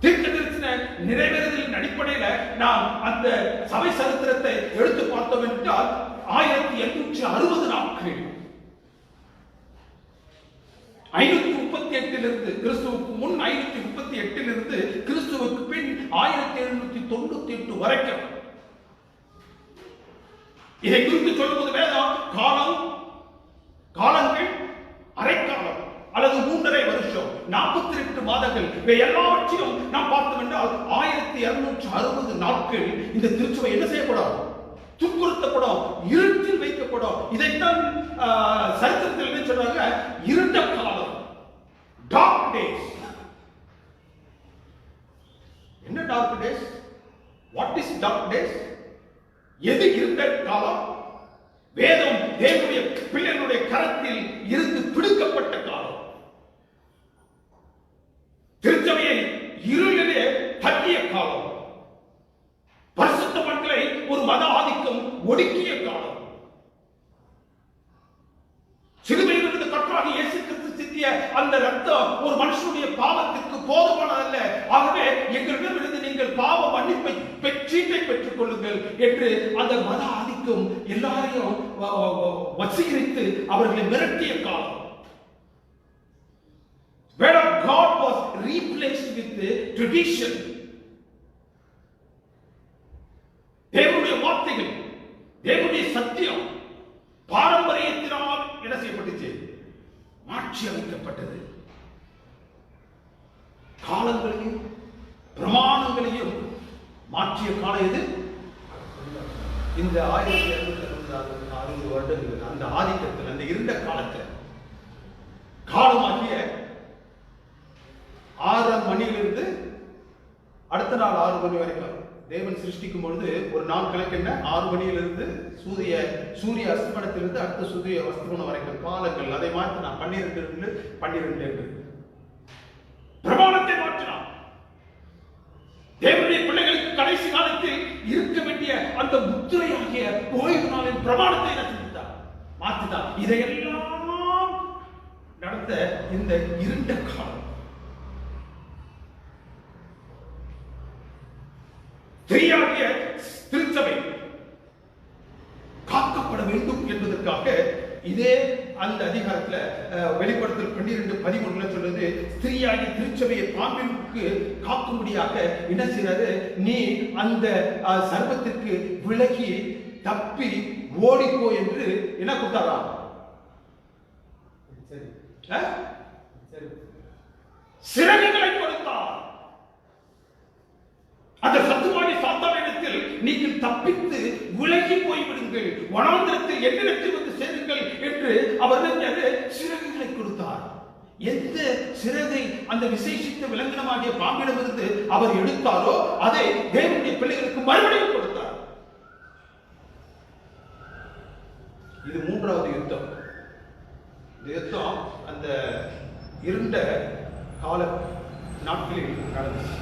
தீர்க்கதரிசன நிறைவேறுதலின் அடிப்படையில் நாம் அந்த சபை சரித்திரத்தை எடுத்து பார்த்தோம் என்றால் 1860 நாட்கள், 538 கிறிஸ்துவுக்கு முன் 538 கிறிஸ்துவுக்கு பின் 1798 வரைக்கும். இதை குறித்து சொல்லும்போது வேதம் காலங்கள் அரைக்காலம் அல்லது 3.5 வருஷம், 48 மாதங்கள், இவை எல்லாவற்றையும் நாம் பார்த்தோம் என்றால் 1260 நாட்கள் இந்த திருச்சபை என்ன செய்யப்படும்? துன்புறுத்தப்படும், இருட்டில் வைக்கப்படும். இதைத்தான் சரித்திரத்தில் என்ன சொல்றாங்க? இருண்ட காலம், டார்க் டேஸ். என்ன dark days? What is dark days? எது இருண்ட காலம்? வேதம் தேவனுடைய பிள்ளைகளுடைய கரத்தில் இருந்து பிடுக்கப்பட்ட காலம். திருச்சபையை இருளிலே தள்ளிய காலம். பரிசுத்த மக்களை ஒரு மத ஆதிக்கம் ஒடுக்கிய காலம். சிலுவையில் இருந்து கர்த்தராகிய இயேசு கிறிஸ்து சிந்திய அந்த ரத்தம் ஒரு மனுஷனுடைய பாவத்திற்கு போதுமானதல்ல. ஆகவே எங்களிடமிருந்து நீங்கள் பாவ பெற்றுக் கொள்ளுங்கள் என்று அந்த மத ஆதிக்கம் எல்லாரையும் வசீகரித்து அவர்களை மிரட்டிய காலம். Word of God was replaced with the tradition. தேவனுடைய வார்த்தைகள், தேவனுடைய சத்தியம் பாரம்பரியத்தினால் என்ன செய்யப்பட்டுச்சு? மாற்றி அமைக்கப்பட்டது. காலங்களையும் பிரமாணங்களையும் மாற்றிய காலம் எது? இந்த 1760 வருடங்கள் அந்த ஆதிக்கத்தில், அந்த இருண்ட காலத்தில், காலமாகிய 6 மணியிலிருந்து அடுத்த நாள் 6 மணி வரைக்கும் தேவன் சிருஷ்டிக்கும் பொழுது ஒரு நாள் கணக்கு என்ன? 6 மணியிலிருந்து சூரிய அஸ்தமனத்திலிருந்து அடுத்த சூரிய அஸ்தமனம் வரைக்கும் காலங்கள். அதை மாற்றி நான் 12 பிரமாணத்தை மாற்றினான். தேவனுடைய பிள்ளைகளுக்கு கடைசி காலத்தில் இருக்க வேண்டிய அந்த முத்திரையாகிய ஓய்வு நாளின் பிரமாணத்தை மாற்றினார். இதையெல்லாம் நடந்த இந்த இருண்ட காலம் ஸ்திரீயாகிய திருச்சபை காக்கப்பட வேண்டும் என்பதற்காக இதே அந்த அதிகாரத்துல வெளிப்படுத்தல் 12:13 சொல்றது, ஸ்திரீயாகிய திருச்சபையை பாம்பிற்கு காக்கும்படியாக என்ன செய்யறாரு? நீ அந்த சர்வத்திற்கு விலகி தப்பி ஓடிப்போ என்று என்ன கொடுத்தாரா? சிறகுகளை கொடுத்தார். அந்த சத்துவாடி சாத்தானிடத்தில் நீங்கள் தப்பித்து விலகி போய்விடுங்கள், வனாந்திரத்தில் என்னிடத்தில் வந்து சேருங்கள் என்று அவர் சிறகுகளை கொடுத்தார். எந்த சிறகை அந்த விசேஷித்த விலங்கினமாகிய பாம்பிடமிருந்து அவர் எடுத்தாரோ அதை தேவனுடைய பிள்ளைகளுக்கு மறுபடியும் கொடுத்தார். இது 3வது யுத்தம். இந்த யுத்தம் அந்த இருண்ட கால நாட்களில் நடந்தது.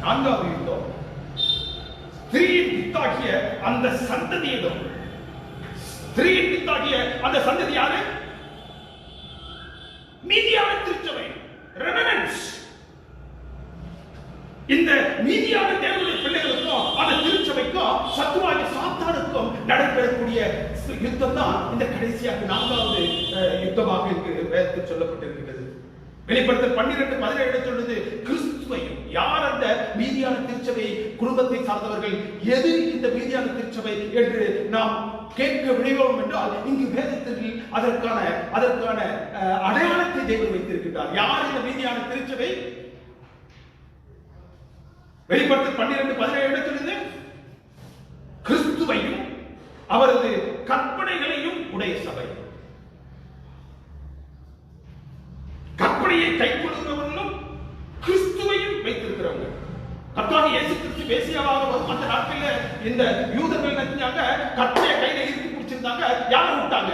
4வது யுத்தம் ஸ்திரீயின் வித்தாகிய அந்த சந்ததியிடம். ஸ்திரீயின் வித்தாகிய அந்த சந்ததி யாரு? மீதியான திருச்சபை, ரெமனன்ஸ். இந்த மீதியான தேவனுடைய பிள்ளைகளுக்கும் அந்த திருச்சபைக்கும் சத்துவாகிய சாத்தானுக்கும் நடைபெறக்கூடிய யுத்தம் தான் இந்த கடைசியாக 4வது யுத்தமாக வேதத்தில் சொல்லப்பட்டிருக்கிறது. வெளிப்படுத்தல் 12:17 சொல்லுது, கிறிஸ்துவையும். யார் அந்த மீதியான திருச்சபை குடும்பத்தை சார்ந்தவர்கள்? எது இந்த மீதியான திருச்சபை என்று நாம் கேட்க விளைவோம் என்றால் இங்கு வேதத்தில் அதற்கான அடையாளத்தை தேவன் வைத்திருக்கிறார். யார் இந்த மீதியான திருச்சபை? வெளிப்படுத்தல் 12:17 சொல்லுது, கிறிஸ்துவையும் அவரது கற்பனைகளையும் உடைய சபை. கற்பனையை கைக்கொள்கிறவர்களும் கிறிஸ்துவையும் வைத்திருக்கிறவங்க. கர்த்தராகிய இயேசு கிறிஸ்து மேசியாவாக வரும் அந்த நாட்களில் இந்த யூதர்கள் நினைச்சாங்க, கற்பனையை கையில இறுக்கி பிடிச்சிருந்தாங்க. யாரை விட்டாங்க?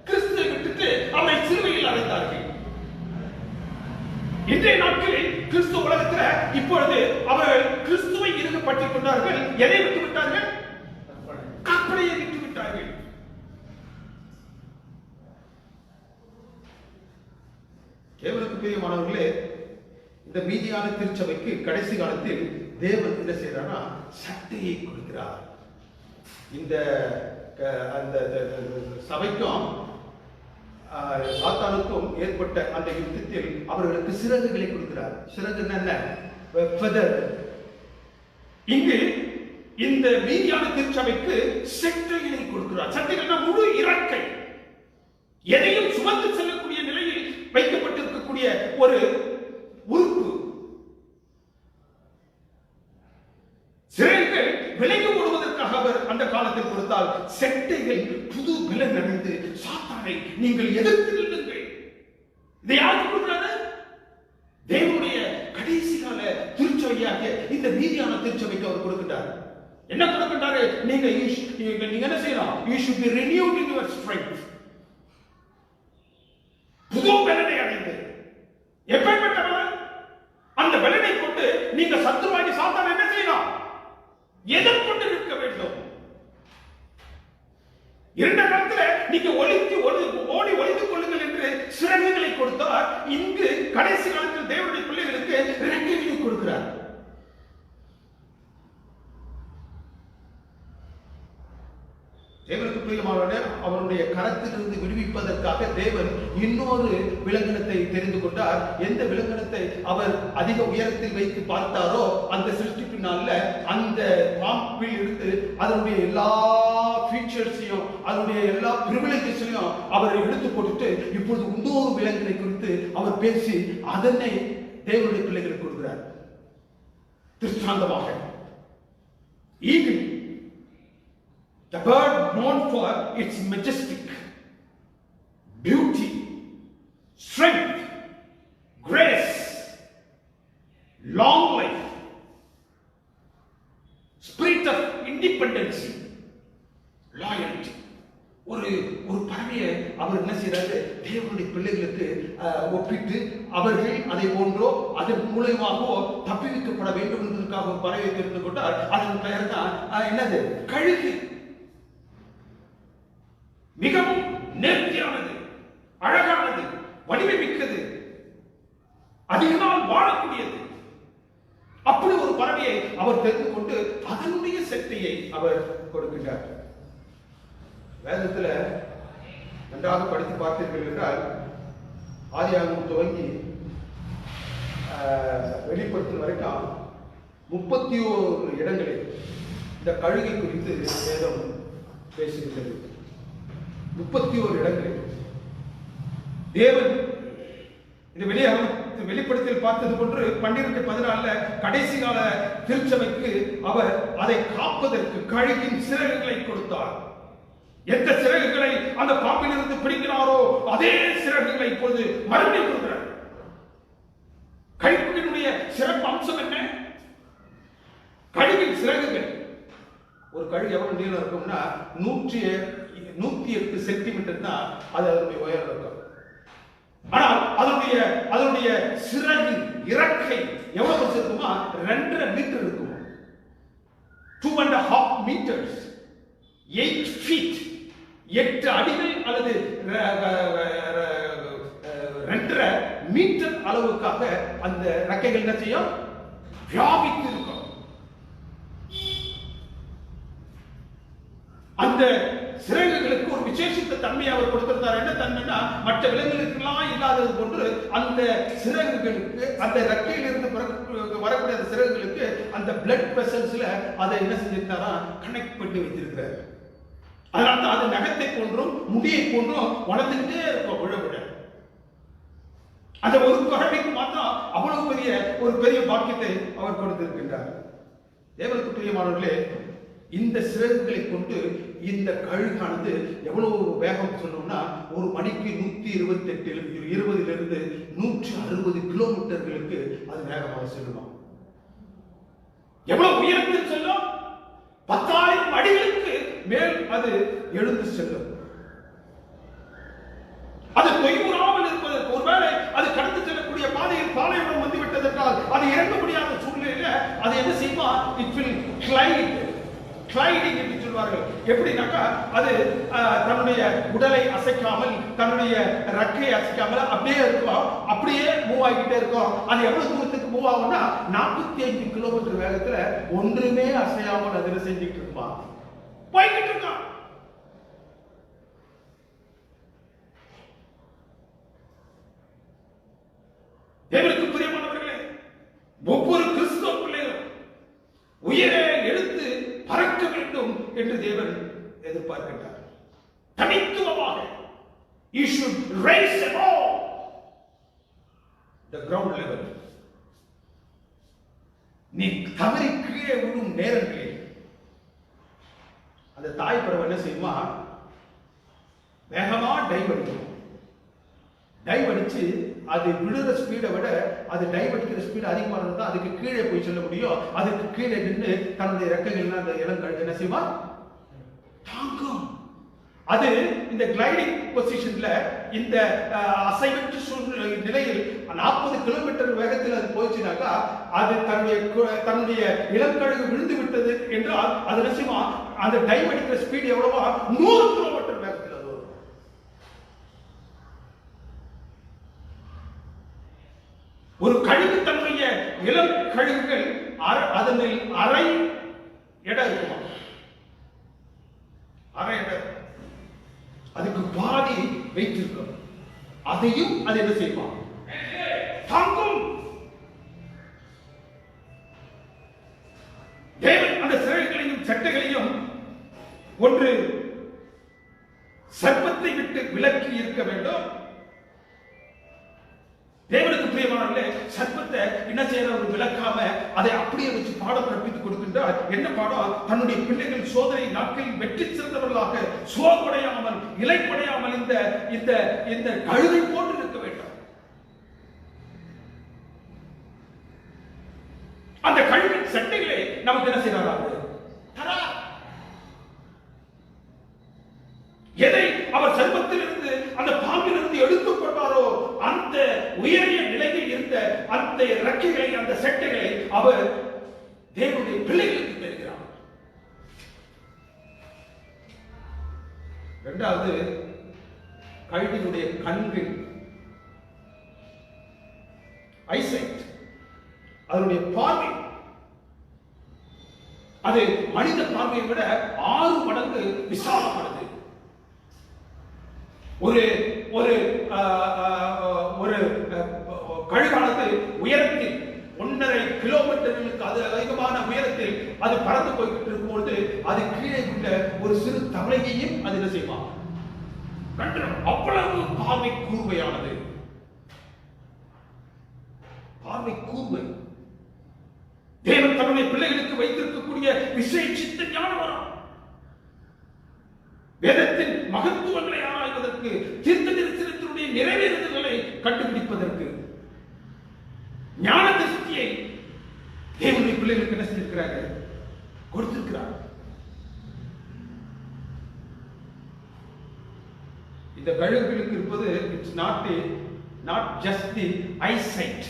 கிறிஸ்துவை விட்டுட்டு அவரை சிலுவையில் அறைந்தார்கள். இன்றைய நாட்களில் கிறிஸ்து உலகத்தில் இப்பொழுது அவர்கள் கிறிஸ்துவை இறுக பற்றிக் கொண்டார்கள். எதை விட்டு விட்டார்கள்? கற்பனையை விட்டு விட்டார்கள். தேவனுக்கு பிரியமானவர்களே, இந்த மீதியான திருச்சபைக்கு கடைசி காலத்தில் தேவன் என்ன செய்யறாரா? சட்டையை கொடுக்கிறார். இந்த அந்த சபைக்கும் சாத்தானுக்கும் ஏற்பட்ட அந்த யுத்தத்தில் அவர்களுக்கு சிறகுகளை கொடுக்கிறார். சிறகு என்ன? ஃபெதர். இங்கு இந்த மீதியான திருச்சபைக்கு சட்டைகளை கொடுக்கிறார். சட்டைகள் முழு இறக்கை, எதையும் சுமந்து செல்லக்கூடிய நிலையில் வைக்கப்பட்டிருக்கக்கூடிய ஒரு உறுப்பு. சிறைகள் விலகி ஓடுவதற்காக அவர் அந்த காலத்தில் கொடுத்தால், செட்டைகள் புது பலன் அடைந்து சாத்தானை நீங்கள் எதிர்த்து நில்லுங்கள். இதை யாருக்கு கொடுக்கிறாரு? தேவனுடைய கடைசி கால திருச்சபையாக இந்த மீதியான திருச்சபைக்கு அவர் கொடுக்கிறார். என்ன கொடுக்கிறாரு? நீங்க என்ன செய்யலாம்? You should be renewed in your strength. புது பலனை அடைந்து எப்பேற்பட்டவன் அந்த பலனை கொண்டு நீங்க சத்துருவாகி சாத்தான் என்ன செய்யலாம்? எதிர்கொண்டு நிற்க வேண்டும். இரண்ட காலத்துல நீங்க ஓடி ஒளிந்து கொள்ளுங்கள் என்று சிறகுகளை கொடுத்தார். இங்கு கடைசி காலத்தில் தேவனுடைய பிள்ளைகளுக்கு ரெக்கைகளை கொடுக்கிறார். தேவனுக்கு பிரியமானவர்களே, அவருடைய கரத்திலிருந்து விடுவிப்பதற்காக தேவன் இன்னொரு விலங்கினத்தை தெரிந்து கொண்டார். எந்த விலங்கினத்தை அவர் அதிக உயரத்தில் வைத்து பார்த்தாரோ அந்த சிருஷ்டிப்பினால அந்த பாம்பில் இருந்து அதனுடைய எல்லா ஃபீச்சர்ஸையும் அதனுடைய எல்லா பிரிவிலேஜஸையும் அவர் எடுத்து போட்டுட்டு இப்பொழுது இன்னொரு விலங்கினை குறித்து அவர் பேசி அதனை தேவனுடைய பிள்ளைகளுக்கு கொடுக்கிறார். திருஷ்டாந்தமாக eagle, the bird known for its majestic beauty, strength, grace, long life, spirit of independence, loyalty. ஒரு பறவையை அவர் என்ன செய்யறாரு, தேவனுடைய பிள்ளைகளுக்கு ஒப்பிட்டு அவர்கள் அதை போன்றோ அதன் மூலமாகவோ தப்பிவிக்கப்பட வேண்டும் என்பதற்காக ஒரு பறவையை தெரிந்து கொண்டார். அதன் பெயர் தான் என்னது, கழுகு. மிகவும் நேர்த்தியானது, அழகானது, வடிவமிக்கது, அதிக நாள் வாழக்கூடியது. அப்படி ஒரு பறவையை அவர் தெரிந்து கொண்டு அதனுடைய சக்தியை அவர் கொடுக்கின்றார். வேதத்தில் நன்றாக படித்து பார்த்தீர்கள் என்றால் ஆதியாகமம் துவங்கி வெளிப்படுத்தும் வரைக்கும் 31 இடங்களில் இந்த கழுகை குறித்து வேதம் பேசுகின்றது. 31 இடங்களில் தேவன் இந்த வெளிப்படுத்தல் பார்த்தது போன்று 12:14 கடைசி கால திருச்சபைக்கு அவர் அதை காப்பதற்கு கழுகின் சிறகுகளை கொடுத்தார். எந்த சிறகுகளை அந்த பாம்பிலிருந்து பிடிக்கிறாரோ அதே சிறகுகளை இப்பொழுது மறுபடியும் கொடுக்கிறார். கழுகினுடைய சிறப்பு அம்சம் என்ன? கழுகின் சிறகுகள், ஒரு கழுகு எவ்வளவு நீளம் இருக்கும்னா 108 சென்டிமீட்டர் தான் அது அதனுடைய உயரம் இருக்கும். ஆனால் அதனுடைய சிறகு இறக்கை எவ்வளவு இருக்குமா, 2.5 மீட்டர் இருக்கும். 2.5 meters, 8 feet, 8 அடிகள் அல்லது 2.5 மீட்டர் அளவுக்காக அந்த ரெக்கைகள் என்ன செய்யும், வியாபித்து இருக்கும். அந்த சிறகுகளுக்கு ஒரு விசேஷித்த தன்மையை அவர் கொடுத்திருந்தார். என்ன தன்மைனா, மற்ற விலங்குகளுக்கெல்லாம் இல்லாதது போன்று அந்த சிறகுகளுக்கு, அந்த ரெக்கையிலிருந்து வரக்கூடிய அந்த சிறகுகளுக்கு அந்த பிளட் வெசல்ஸ்ல அதை என்ன செஞ்சிருந்தாரா, கனெக்ட் பண்ணி வைத்திருக்கிறார். அதனால அது நகத்தை போன்றும் முடியை போன்றும் வளர்ந்துகிட்டே இருக்கும். விழ அந்த ஒரு குழந்தைக்கு மாத்திரம் அவ்வளவு ஒரு பெரிய பாக்கியத்தை அவர் கொடுத்திருக்கின்றார். தேவனுக்கு பிரியமானவர்களே, இந்த சிறகுகளை கொண்டு இந்த கழுகானது எவ்வளவு வேகம் சொன்னோம்னா, ஒரு மணிக்கு 120 160 கிலோமீட்டர்களுக்கு அது வேகமாக செல்லுமா. எவ்வளவு உயரத்தில் செல்லும், 10,000 அடிகளுக்கு மேல் அது எழுந்து செல்லும். அது தொய்வுறாமல் இருப்பதற்கு, ஒருவேளை அது கடந்து செல்லக்கூடிய பாதையில் பாலைவனம் வந்துவிட்டதென்றால் அது இறங்க முடியாத சூழ்நிலையில அது என்ன செய்யுமா, இட் வில் கிளைடிங் என்று சொல்வார்கள். எப்படின்னாக்கா, அது தன்னுடைய உடலை அசைக்காமல், தன்னுடைய ரெக்கையை அசைக்காமல் அப்படியே இருக்கும், அப்படியே மூவ் ஆகிட்டே இருக்கும். அது எவ்வளவு தூரத்துக்கு மூவ் ஆகும்னா 45 கிலோமீட்டர் வேகத்துல ஒன்றுமே அசையாமல் அதில் செஞ்சுட்டு இருப்பான், போய்கிட்டு இருக்கான். தேவனுக்கு பிரியமானவர்களே, ஒவ்வொரு கிறிஸ்தவ பிள்ளைகளும் உயிரை எடுத்து பறக்க வேண்டும் என்று தேவன் எதிர்பார்க்கின்றார். தனித்துவமாக you should raise above the ground level. நீ தவறி கீழே விடும் நேரங்களில் அந்த தாய் பறவை என்ன செய்யுமா, வேகமா டைவ் அடிச்சு அது விடுற ஸ்பீடை விட அது டைவ் அடிக்கிற ஸ்பீடு அதிகமாக இருந்தா அதுக்கு கீழே போய் செல்ல முடியும். அதுக்கு கீழே நின்று தன்னுடைய ரெக்கைகள் அந்த இளங்கழுகு என்ன செய்வா, தாங்கும். அது இந்த கிளைடிங் பொசிஷன்ல, இந்த அசைவற்ற நிலையில் 40 கிலோமீட்டர் வேகத்தில் அது போயிடுச்சுனாக்கா, அது தன்னுடைய இளங்கழுகு விழுந்து விட்டது என்றால் அது என்ன செய்வா, அந்த டைவ் அடிக்கிற ஸ்பீடு எவ்வளவா, 100 கிலோமீட்டர் வேகத்தில். ஒரு கழுகு தன்னுடைய இளம் கழுகுகள் அதனில் அரை எடை இருக்குமா, அரை இடம், அதுக்கு பாதி வைத்திருக்கும். அதையும் அது என்ன செய்வான்? தாங்கும். தேவன் அந்த சிறைகளையும் சட்டைகளையும் ஒன்று சர்ப்பத்தை விட்டு விலக்கி இருக்க வேண்டும். தேவனுக்கு பிரியமானவர்களே, சர்ப்பத்தை என்ன செய்யறவர் விளக்காம அதை அப்படியே வச்சு பாடம் கற்பித்துக் கொடுக்கின்றார். என்ன பாடம்? தன்னுடைய பிள்ளைகள் சோதனை நாட்களில் வெற்றி சிறந்தவர்களாக சோர்வடையாமல் இலைப்படையாமல் இந்த இந்த இந்த கழுதை போன்று இருக்க வேண்டும். அந்த கழுவின் சட்டைகளை நமக்கு என்ன செய்யறாரு? எதை அவர் சர்ப்பத்திலிருந்து அந்த பாம்பிலிருந்து எடுத்துக் கொண்டாரோ அந்த உயரிய நிலையில் இருந்த அந்த இறக்கைகளை அந்த சட்டைகளை அவர் தேவனுடைய பிள்ளைகளுக்கு தருகிறார். இரண்டாவது, கழுவினுடைய கண்கள், ஐசைட், அதனுடைய பார்வை, அது மனித பார்வையை விட 6 மடங்கு விசாலமானது. ஒரு ஒரு ஒரு கழுகானது உயரத்தில் 1.5 கிலோமீட்டர்களுக்கு அது அதிகமான உயரத்தில் அது பறந்து போய்கிட்டு இருக்கும்போது அது கீழே உள்ள ஒரு சிறு தவளையையும் அது என்ன செய்வான்? அவ்வளவு பார்வை கூர்மையானது. பார்வை கூர்மை. தேவன் தன்னுடைய பிள்ளைகளுக்கு வைத்திருக்கக்கூடிய விசேஷித்த ஞானம். வேதத்தின் மகத்துவங்களை ஆராய்வதற்கு, தீர்க்க தரிசனத்தினுடைய நிறைவேறுதல்களை கண்டுபிடிப்பதற்கு ஞான திருஷ்டியை தேவனுடைய பிள்ளைகளுக்கு என்ன செஞ்சிருக்கிறார்கள்? கொடுத்திருக்கிறார். இந்த கழுகுகளுக்கு இருப்பது it's not just the eyesight,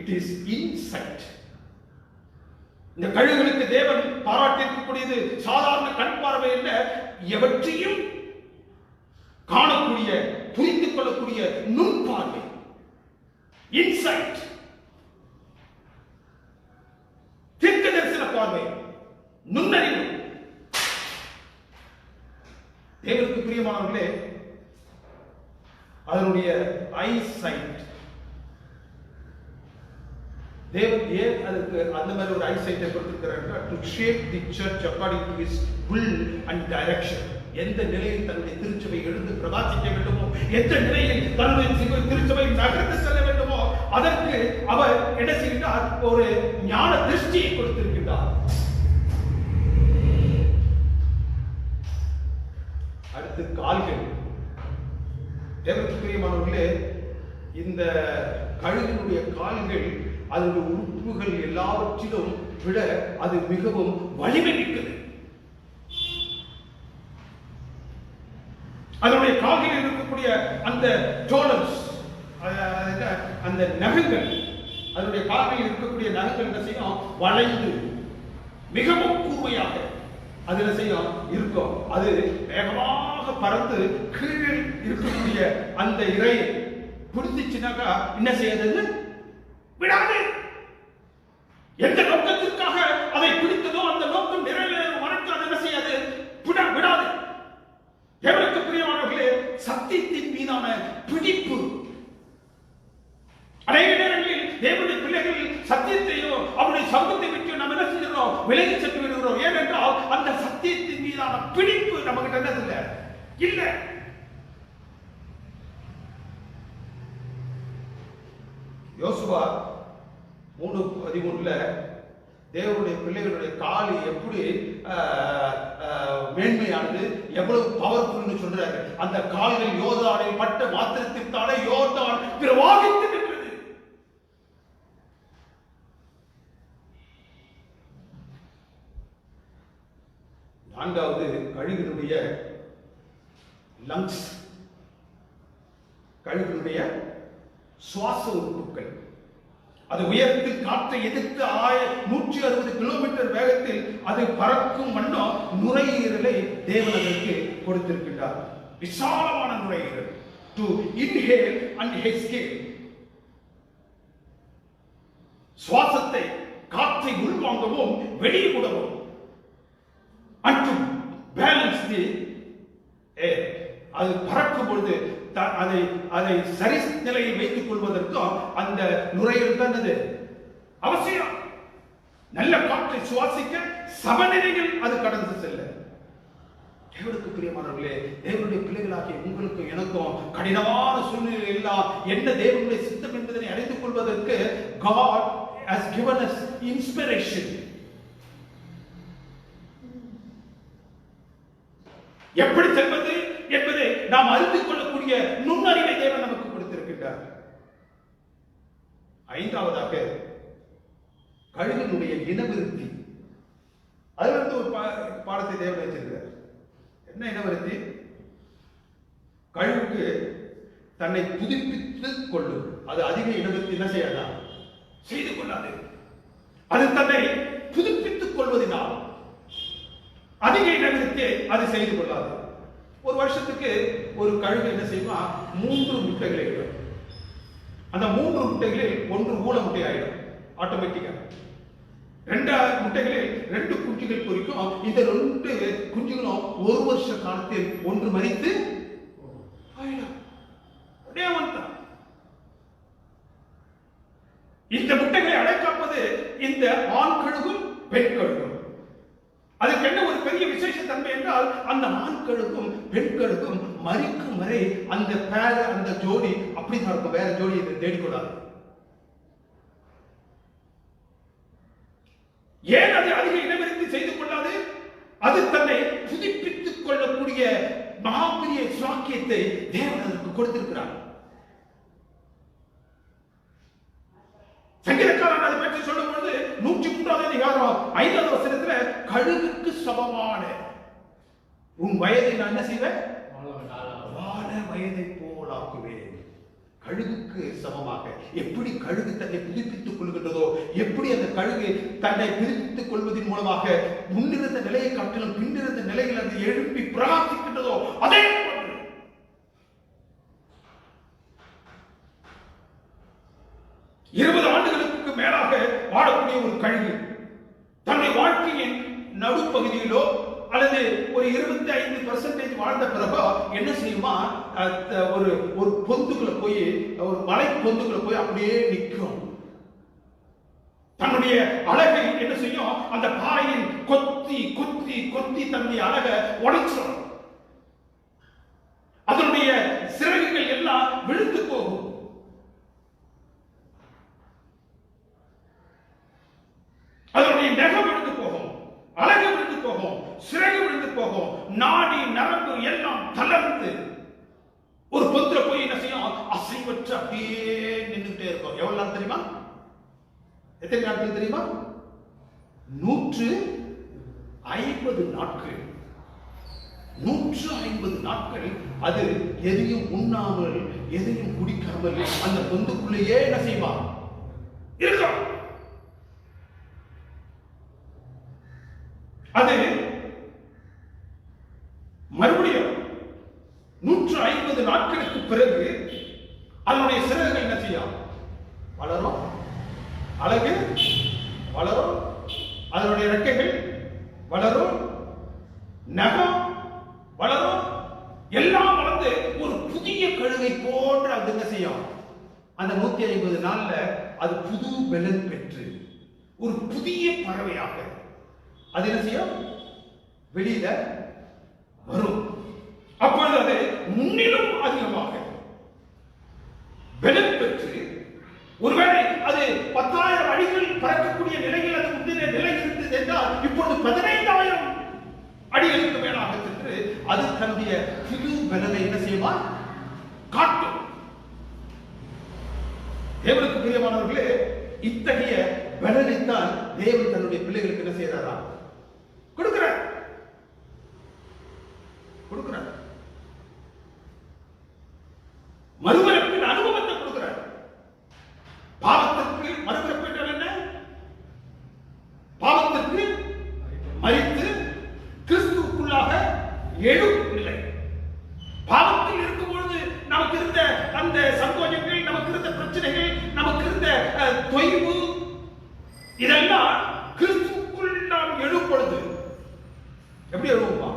it is inside. இந்த கழுகுகளுக்கு தேவன் பாராட்டியிருக்கக்கூடியது சாதாரண கண் பார்வை அல்ல, எவற்றையும் காணக்கூடிய புரிந்து கொள்ளக்கூடிய நுண் பார்வை, இன்சைட், தீர்க்க தரிசன பார்வை, நுண்ணறிவு. தேவனுக்கு பிரியமானவர்களே, அதனுடைய ஐசைட், தேவன் ஏன் அதுக்கு அந்த மாதிரி ஒரு ஐசைட்டை கொடுத்திருக்கிறார்? To shape the search according to his will and direction. எந்த நிலையில் தன்னுடைய திருச்சபை எழுந்து பிரகாசிக்க வேண்டுமோ, எந்த நிலையில் தன்னுடைய திருச்சபை நகர்ந்து செல்ல வேண்டுமோ, அதற்கு அவர் என்ன செய்கிறார்? ஒரு ஞான திருஷ்டியை கொடுத்திருக்கிறார். அடுத்து கால்கள். தேவனுக்கு பிரியமானவர்களே, இந்த கழுகினுடைய கால்கள் அதனுடைய உறுப்புகள் எல்லாவற்றிலும் விட அது மிகவும் வலிமை மிக்கது. அதனுடைய கால்களில் இருக்கக்கூடிய அந்த டோனல்ஸ், அந்த நகங்கள், அதனுடைய கால்களில் இருக்கக்கூடிய நகங்கள் என்ன செய்யும்? வளைந்து மிகவும் கூர்மையாக அது என்ன செய்யும்? இருக்கும். அது வேகமாக பறந்து கீழே இருக்கக்கூடிய அந்த இறையை பிடிச்சிச்சுனாக்கா என்ன செய்யறது? விடாது. எந்த நோக்கத்திற்காக அதை பிடித்ததோ அந்த நோக்கம் நிறைவேறும் வரைக்கும் அது என்ன செய்யாது? விடாது. தேவனுக்கு பிரியமானவர்களே, சத்தியத்தின் மீதான பிடிப்பு. அநேக நேரங்களில் தேவனுடைய பிள்ளைகள் சத்தியத்தையோ அவருடைய சமூகத்தை விட்டு நம்ம என்ன செய்கிறோம்? விலகி சென்று விடுகிறோம். ஏனென்றால் அந்த சத்தியத்தின் மீதான பிடிப்பு நம்ம கிட்ட என்னது இல்லை. யோசுவா 3:13 தேவனுடைய பிள்ளைகளுடைய கால் எப்படி மேன்மையானது, எவ்வளவு பவர்ஃபுல்னு சொல்றாரு. அந்த கால்கள் யோர்தானில் பட்ட மாத்திரத்திற்கான யோர்தான் பிரவாகித்து நின்றது. நான்காவது, கழுகினுடைய லங்ஸ், கழுகினுடைய சுவாச உறுப்புகள். அது உயரத்தில் காற்றை எதிர்த்து 160 கிலோமீட்டர் வேகத்தில் அது பறக்கும் வண்ணம் நுரையீரலை தேவன் அதற்கு கொடுத்திருக்கின்றார். விசாலமான நுரையீரல், டு இன்ஹேல் அண்ட் எக்ஸ்ஹேல். சுவாசத்தை, காற்றை உள்வாங்கவும் வெளியே விடவும் மற்றும் பேலன்ஸ் தி ஏர். அது பறக்கும் பொழுது அதை அதை சரி நிலையில் வைத்துக் கொள்வதற்கும் அந்த நுரையீரல் தான் அது அவசியம். நல்ல காற்றை சுவாசிக்க சமநிலையில் அது கடந்து செல்ல. தேவனுக்கு பிரியமானவர்களே, தேவனுடைய பிள்ளைகளாகிய உங்களுக்கு எனக்கும் கடினமான சூழ்நிலை எல்லாம் என்ன தேவனுடைய சித்தம் என்பதை அறிந்து கொள்வதற்கு God has given us inspiration. எப்படி செல்வது என்பதை நாம் அறிந்து கொள்ளக்கூடிய நுண்ணறிவை தேவன் நமக்கு கொடுத்திருக்கிறார். ஐந்தாவதாக கழுகினுடைய இனவிருத்தி. அதிலிருந்து ஒரு பாடத்தை தேவன் வச்சிருக்கிறார். என்ன இனவிருத்தி? கழுகுக்கு தன்னை புதுப்பித்துக் கொள்ளும். அது அதிக இனவிருத்தி என்ன செய்யாதா? செய்து கொள்ளாது. அது தன்னை புதுப்பித்துக் கொள்வதனால் அதிக இனவிருத்தியை அது செய்து கொள்ளாது. ஒரு வருஷத்துக்கு ஒரு கழுகு என்ன செய்யுமா? 3 முட்டைகளை இடும். அந்த 3 முட்டைகளில் 1 ஊள முட்டை ஆயிடும் ஆட்டோமேட்டிக்கா. 2 முட்டைகளில் 2 குஞ்சுகள் பொரிக்கும். இந்த 2 குஞ்சுகளும் ஒரு வருஷ காலத்தில் ஒன்று மரித்து ஆயிடும். இந்த முட்டைகளை அடைக்காப்பது இந்த ஆண் கழுகும் பெண் கழுகும். அதுக்கு என்ன ஒரு பெரிய விசேஷ தன்மை என்றால், அந்த ஆண் கழுகும் பெண் கழுகும் மரிக்கும் வரை அந்த பேர அந்த ஜோடி அப்படிதான் இருக்கும். வேற ஜோடி இதை தேடிக்கொள்ளாது. ஏன் அது அதிக இனவிருத்தி செய்து கொள்ளாது? அது தன்னை புதுப்பித்துக் கொள்ளக்கூடிய மகாபெரிய சாக்கியத்தை தேவன் அதற்கு கொடுத்திருக்கிறார். சங்கீதக்காரன் அதை பற்றி சொல்லும் பொழுது 103வது அதிகாரம் 5வது வசனத்துல, கழுகுக்கு சமமான உன் வயதை நான் என்ன செய்வேன்? வான வயதை போலாக்குவேன். கழுகுக்கு சமமாக. எப்படி கழுகு தன்னை புதுப்பித்துக் கொள்கின்றதோ, எப்படி அந்த கழுகு தன்னை புதுப்பித்துக் கொள்வதன் மூலமாக முன்னிருந்த நிலையை காட்டிலும் பின்னிருந்த நிலையில் அது எழுப்பி பிரகாசிக்கின்றதோ, அதே போன்று 20 ஆண்டுகளுக்கு மேலாக வாழக்கூடிய ஒரு கழுகு தன்னுடைய வாழ்க்கையின் நடுப்பகுதியிலோ அல்லது ஒரு 25% வாழ்ந்த பிறகு என்ன செய்யுமா? ஒரு பொந்துக்குள்ள போய், ஒரு மலை பொந்துக்குள்ள போய் அப்படியே நிற்கும். தன்னுடைய அழகை என்ன செய்யும்? அந்த பாறையின் கொத்தி கொத்தி கொத்தி தன்னுடைய அழகை உடைச்சிடும். அதனுடைய சிறகுகள் எல்லாம் விழுந்து போகும். அதனுடைய நகம் விழுந்து போகும், அழகு விழுந்து போகும், சிறகு விழுந்து போகும், நாடி நரம்பு எல்லாம் தளர்ந்து ஒரு பொந்துல போய் என்ன செய்யும்? அசைவற்று அப்படியே நின்றுட்டே இருக்கும். எவ்வளவு நாள் தெரியுமா? எத்தனை நாட்கள் தெரியுமா? 150 நாட்கள். 150 நாட்கள் அது எதையும் உண்ணாமல் எதையும் குடிக்காமல் அந்த பொந்துக்குள்ளேயே என்ன செய்வா? இருக்கும். அது மறுபடியும் 150 நாட்களுக்கு பிறகு அதனுடைய சிறகுகள் என்ன செய்யும்? வளரும், அழகு வளரும், அதனுடைய ரெக்கைகள் வளரும், நகம் வளரும், எல்லாம் வளர்ந்து ஒரு புதிய கழுகை போன்ற அது என்ன செய்யும்? அந்த 150 நாள்ல அது புது பலன் பெற்று ஒரு புதிய பறவையாக அது என்ன செய்யும்? வெளியில வரும். அப்பொழுது அது முன்னிலும் அதிகமாக பலன் பெற்று, ஒருவேளை அது 10,000 அடிகள் பறக்கக்கூடிய நிலையில் அது முந்தின நிலை இருந்தது என்றால், இப்பொழுது 15,000 அடிகளுக்கு மேலாக சென்று அது தன்னுடைய புது பலனை என்ன செய்யுமா? காட்டும். தேவனுக்கு பிரியமானவர்களே, இத்தகைய பலனைத்தான் தேவன் தன்னுடைய பிள்ளைகளுக்கு என்ன செய்யறாரா? கொடுக்கிறார். மறுபிறப்பின் அனுபவத்தை கொடுக்கிறார். பாவத்திற்கு மறுபிறப்பு என்றால் என்ன? பாவத்திற்கு மரித்து கிறிஸ்துவுக்குள்ளாக எழும் நிலை. பாவத்தில் இருக்கும் பொழுது நமக்கு இருந்த அந்த சங்கோஜங்கள், நமக்கு இருந்த பிரச்சனைகள், நமக்கு இருந்த தொய்வு, இதெல்லாம் கிறிஸ்துவுக்குள் நாம் எழும் பொழுது எப்படி எழுவுமா?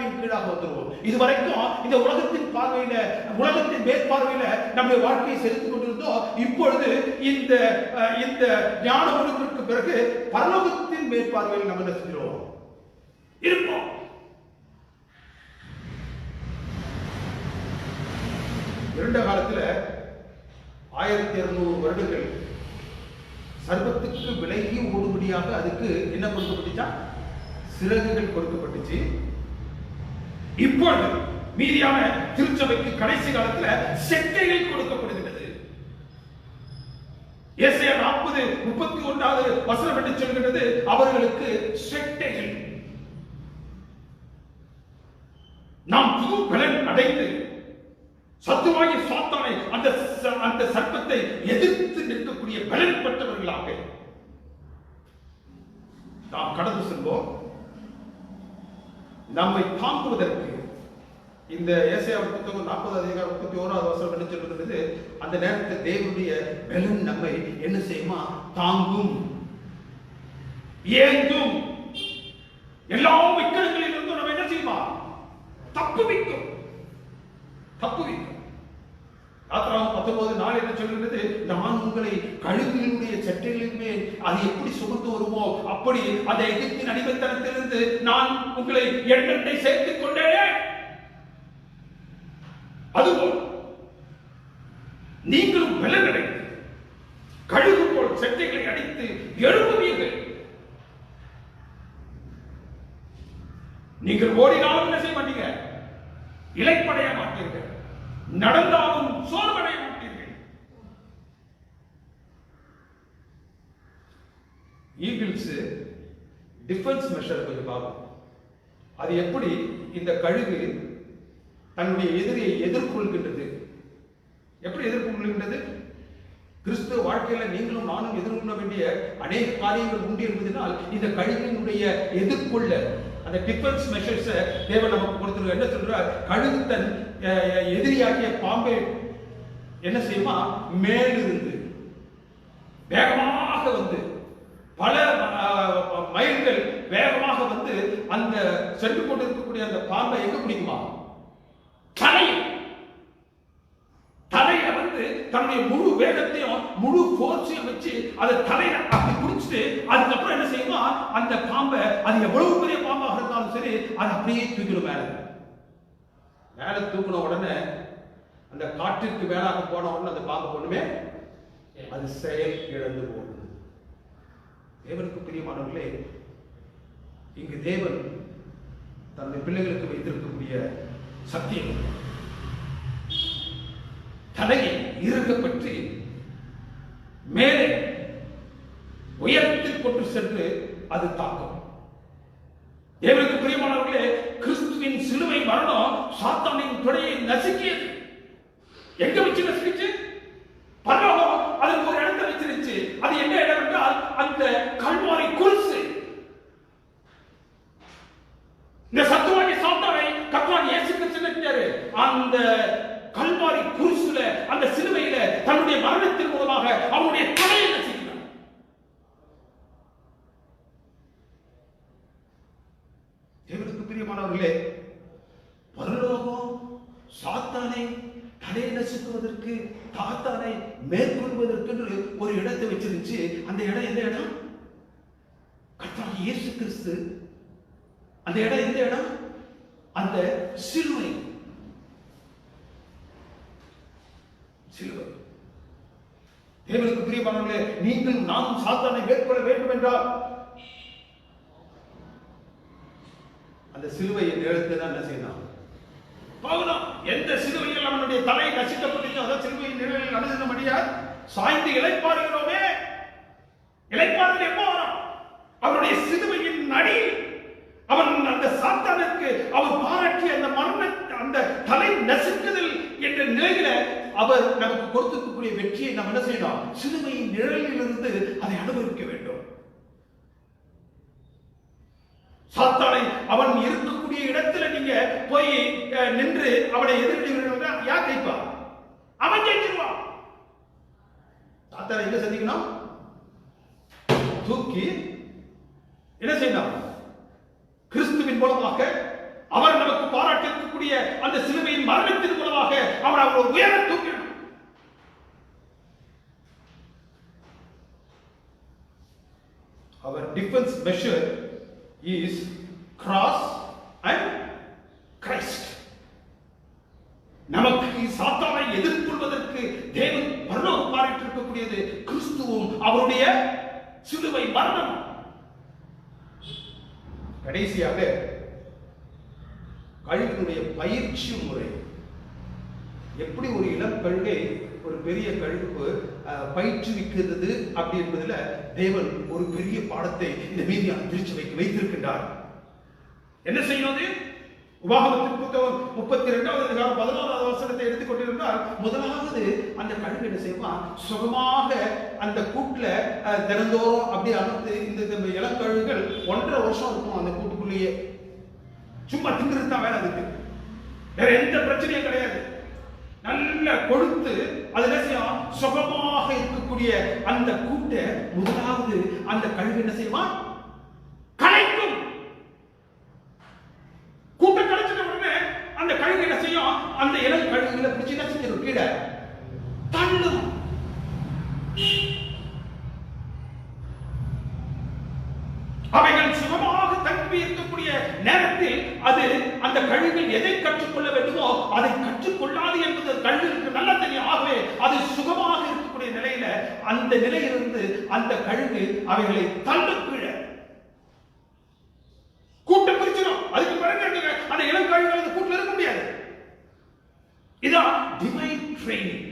பார்வையின் கீழாக வந்துருவோம். இதுவரைக்கும் இந்த உலகத்தின் பார்வையில, உலகத்தின் மேற்பார்வையில நம்முடைய வாழ்க்கையை செலுத்திக் கொண்டிருந்தோம். இப்பொழுது இந்த ஞான ஒழுங்கிற்கு பிறகு பரலோகத்தின் மேற்பார்வையில் நம்ம என்ன செஞ்சிருவோம் இருப்போம். இரண்ட காலத்துல 1200 வருடங்கள் சர்வத்துக்கு விலகி ஓடும்படியாக அதுக்கு என்ன கொடுக்கப்பட்டுச்சா? சிறகுகள் கொடுக்கப்பட்டுச்சு. இப்பொழுது மீதியான திருச்சபைக்கு கடைசி காலத்துல செட்டைகள் கொடுக்கப்படுகிறது. ஏசாயா 40:31 வசனம் என்று சொல்கிறது, அவர்களுக்கு செட்டைகள். நாம் புது பலன் அடைந்து சத்துவாகிய சாத்தானை அந்த சர்ப்பத்தை எதிர்த்து நிற்கக்கூடிய பலன் பெற்றவர்களாக நாம் கடந்து செல்வோம். நம்மை தாங்குவதற்கு இந்த ஏசாயா புத்தகம் 40:31 வசனம் என்ன சொல்கிறது? அந்த நேரத்தில் தேவனுடைய பலன் நம்மை என்ன செய்யுமா? தாங்கும், ஏந்தும், எல்லா விக்கல்களில் இருந்தும் நம்ம என்ன செய்யுமா? தப்புவிக்கும். யாத்திராகமம் 19:4 என்ன சொல்கிறது? நான் உங்களை கழுகுகளுடைய சட்டைகளின் மேல் அது எப்படி சுமந்து வருமோ அப்படி அந்த எகிப்தின் அடிமைத்தனத்திலிருந்து நான் உங்களை எண்ணத்தை சேர்த்துக் கொண்டேனே, அதுபோல் நீங்களும் பலனடைந்து கழுகு போல் சட்டைகளை அடித்து எழுப்புவீர்கள். நீங்கள் ஓடினாலும் என்ன செய்ய மாட்டீங்க? இளைப்படைய மாட்டீர்கள். நடந்தாலும் சோர்வடைய மாட்டீர்கள். ஈகிள்ஸ் டிஃபென்ஸ் மெஷர் கொஞ்சம் பார்ப்போம். அது எப்படி இந்த கழுகு தன்னுடைய எதிரியை எதிர்கொள்கின்றது? எப்படி எதிர்கொள்கின்றது? கிறிஸ்துவ வாழ்க்கையில நீங்களும் நானும் எதிர்கொள்ள வேண்டிய அநேக காரியங்கள் உண்டு என்பதனால் இந்த கழுகினுடைய எதிர்கொள்ள அந்த டிஃபென்ஸ் மெஷர்ஸ் தேவன் நமக்கு கொடுத்திருக்க. என்ன சொல்றார்? கழுகு தன் எதிரியாகிய பாம்பை என்ன செய்யுமா? மேலிருந்து வேகமாக வந்து பல மைல்கள் வேகமாக வந்து அந்த சென்று கொண்டிருக்கக்கூடிய அந்த பாம்பை எங்க பிடிக்குமா? தலையில வந்து தன்னுடைய முழு வேகத்தையும் முழு போர்ஸையும் வச்சு அதை தலையில அப்படி பிடிச்சிட்டு அதுக்கப்புறம் என்ன செய்யுமா? அந்த பாம்பை, அது எவ்வளவு பெரிய பாம்பாக இருந்தாலும் சரி, அதை அப்படியே தூக்கிடும். மேல தூக்கின உடனே அந்த காற்றிற்கு மேலாக போன உடனே அந்த பாம்பு ஒண்ணுமே அது செயல் இழந்து போகுது. தேவனுக்கு பிரியமானவர்களே, இங்கு தேவன் தன்னுடைய பிள்ளைகளுக்கு வைத்திருக்கக்கூடிய சத்தியம் தலையை இறுக பற்றி மேலே உயரத்தில் கொண்டு சென்று அது தாக்கும். தேவனுக்கு பிரியமானவர்களே, கிறிஸ்துவின் சிலுவை மரணம் சாத்தானின் தொடையை நசுக்கியது. எங்க வச்சு நசுக்கிச்சு? பரலோகம் அதுக்கு ஒரு இடத்தை வச்சிருச்சு. அது என்ன இடம் என்றால் அந்த கல்வாரி குருசு. இந்த சத்துவாகிய சாத்தானை கர்த்தர் இயேசு கிறிஸ்து செஞ்சாரு. அந்த கல்வாரி குருசுல, அந்த சிலுவையில தன்னுடைய மரணத்தின் மூலமாக அவருடைய தலையை நசுக்கினார். தேவனுக்கு பிரியமானவர்களே, பரலோகம் சாத்தானை தலையை நசுக்குவதற்கு, சாத்தானை மேற்கொள்வதற்கு ஒரு இடத்தை வச்சிருந்துச்சு. அந்த இடம் எந்த இடம்? கர்த்தர் இயேசு கிறிஸ்து. அந்த இடம் எந்த இடம்? அந்த சிலுவை. சிலுவை. தேவனுக்கு பிரியமானவர்களே, நீங்கள் நானும் சாத்தானை மேற்கொள்ள வேண்டும் என்றால் அந்த சிலுவையை நிழலுக்கு தான் என்ன செய்யணும்? போகணும். எந்த சிலுவையில் அவனுடைய தலை நசுக்கப்பட்டுச்சோ அந்த சிலுவையின் நிழலில் நடந்த முடியாது. சாய்ந்து இளைப்பாறுகிறோமே, இளைப்பாறுதல் எப்போ வரும்? அவருடைய சிலுவையின் அடியில் அவன் அந்த சாத்தானுக்கு அவர் பாராட்டிய அந்த மரண, அந்த தலை நசுக்குதல் என்ற நிலையில அவர் நமக்கு கொடுத்திருக்கக்கூடிய வெற்றியை நாம் என்ன செய்யணும்? சிலுவையின் நிழலிலிருந்து அதை அனுபவிக்க வேண்டும். சாத்தானை அவன் இருக்கக்கூடிய இடத்துல நீங்க போய் நின்று அவனை எதிர்த்து யார் கைப்பா? அவன் ஜெயிச்சிருவான். சாத்தானை எங்க சந்திக்கணும்? தூக்கி என்ன செய்யணும்? கிறிஸ்துவின் மூலமாக அவர் நமக்கு இருக்கக்கூடிய அந்த சிலுவையின் மரணத்தின் மூலமாக அவர் அவரை உயர தூக்கினார். Our defense measure is cross and Christ. நமக்கு சாத்தானை எதிர்கொள்வதற்கு தேவன் பரலோகம் பாரிட்டிருக்கக்கூடியது கிறிஸ்துவும் அவருடைய சிலுவை மரணம். கடைசியாக கழுகினுடைய பயிற்சி முறை. எப்படி ஒரு இளம் கழுகை ஒரு பெரிய கழுகு பயிற்றுவிக்கிறது அப்படி என்பதில் தேவன் ஒரு பெரிய பாடத்தை இந்த மீதியான திருச்சபைக்கு வைத்திருக்கின்றார். என்ன செய்யணும்? உபாகமத்தின் புத்தகம் 32வது அதிகாரம் 11வது வசனத்தை எடுத்துக்கொண்டிருந்தால், முதலாவது அந்த கழுகு என்ன செய்வான்? சுகமாக அந்த கூட்டுல தினந்தோறும் அப்படி அமர்ந்து இந்த இளங்கழுகுகள் 1.5 வருஷம் இருக்கும் அந்த கூட்டுக்குள்ளேயே. சும்மா திங்கிறது தான் வேலை அதுக்கு, வேற எந்த பிரச்சனையும் கிடையாது. நல்ல கொழுத்து அது என்ன செய்யும்? சுகமாக இருக்கக்கூடிய அந்த கூட்டை முதலாவது அந்த கழுகு என்ன செய்வான்? கலைக்கும். கூட்டம் கலைச்சிட்ட உடனே அந்த கழுகு என்ன செய்யும்? அந்த இளம் கழுகுகளை பிடிச்சு என்ன செஞ்சிடும்? கீழே தள்ளும். அவைகள் சுகமாக தங்கி இருக்கக்கூடிய நேரத்தில் அது அந்த கழுகில் எதை கற்றுக்கொள்ள வேண்டுமோ அதை கற்றுக்கொள்ளாது என்பது கழுகுக்கு நல்லா தெரியும். ஆகவே அது சுகமாக இருக்கக்கூடிய நிலையில அந்த நிலையிலிருந்து அந்த கழுகு அவைகளை தள்ளுக்கீழ கூட்டம் பிரிச்சிடும். அதுக்கு பிறகு அந்த இளம் கழுகுகள் அந்த கூட்டில் இருக்க முடியாது. இதான் டிவைன் ட்ரைனிங்,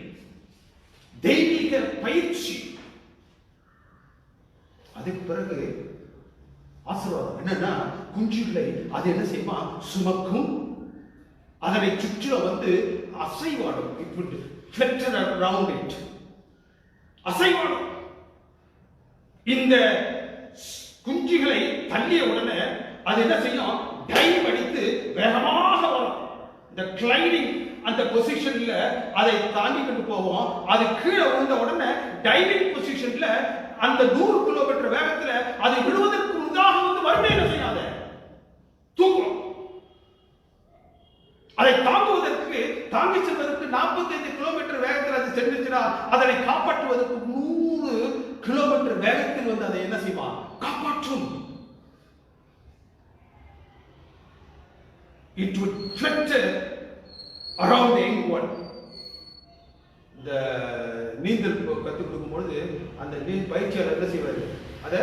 தெய்வீக பயிற்சி. அதுக்கு பிறகு ஆசீர்வாதம் என்னன்னா, குஞ்சுகளை அது என்ன செய்வான்? சுமக்கும். அதனை சுற்றிலும் வந்து அசைவாடும். It would flutter around it. அசைவாடும். இந்த குஞ்சுகளை தள்ளிய உடனே அது என்ன செய்யும்? டைவ் அடித்து வேகமாக வரும். இந்த கிளைடிங் அந்த பொசிஷன்ல அதை தாண்டி கொண்டு போவோம். அது கீழே விழுந்த உடனே டைவிங் பொசிஷன்ல அந்த 100 கிலோமீட்டர் வேகத்துல அது விழுவதற்கு முன்னாக வந்து மறுபடியும் என்ன செய்யாத தூக்கும். அதை தாங்குவதற்கு தாங்கி செல்வதற்கு 45 கிலோமீட்டர் வேகத்தில் அது சென்றுச்சுன்னா அதனை காப்பாற்றுவதற்கு 100 கிலோமீட்டர் வேகத்தில் வந்து அதை என்ன செய்வான்? காப்பாற்றும். It would flutter around the young one. இந்த நீந்தல் கற்றுக் கொடுக்கும் பொழுது அந்த பயிற்சியாளர் என்ன செய்வார்? அதை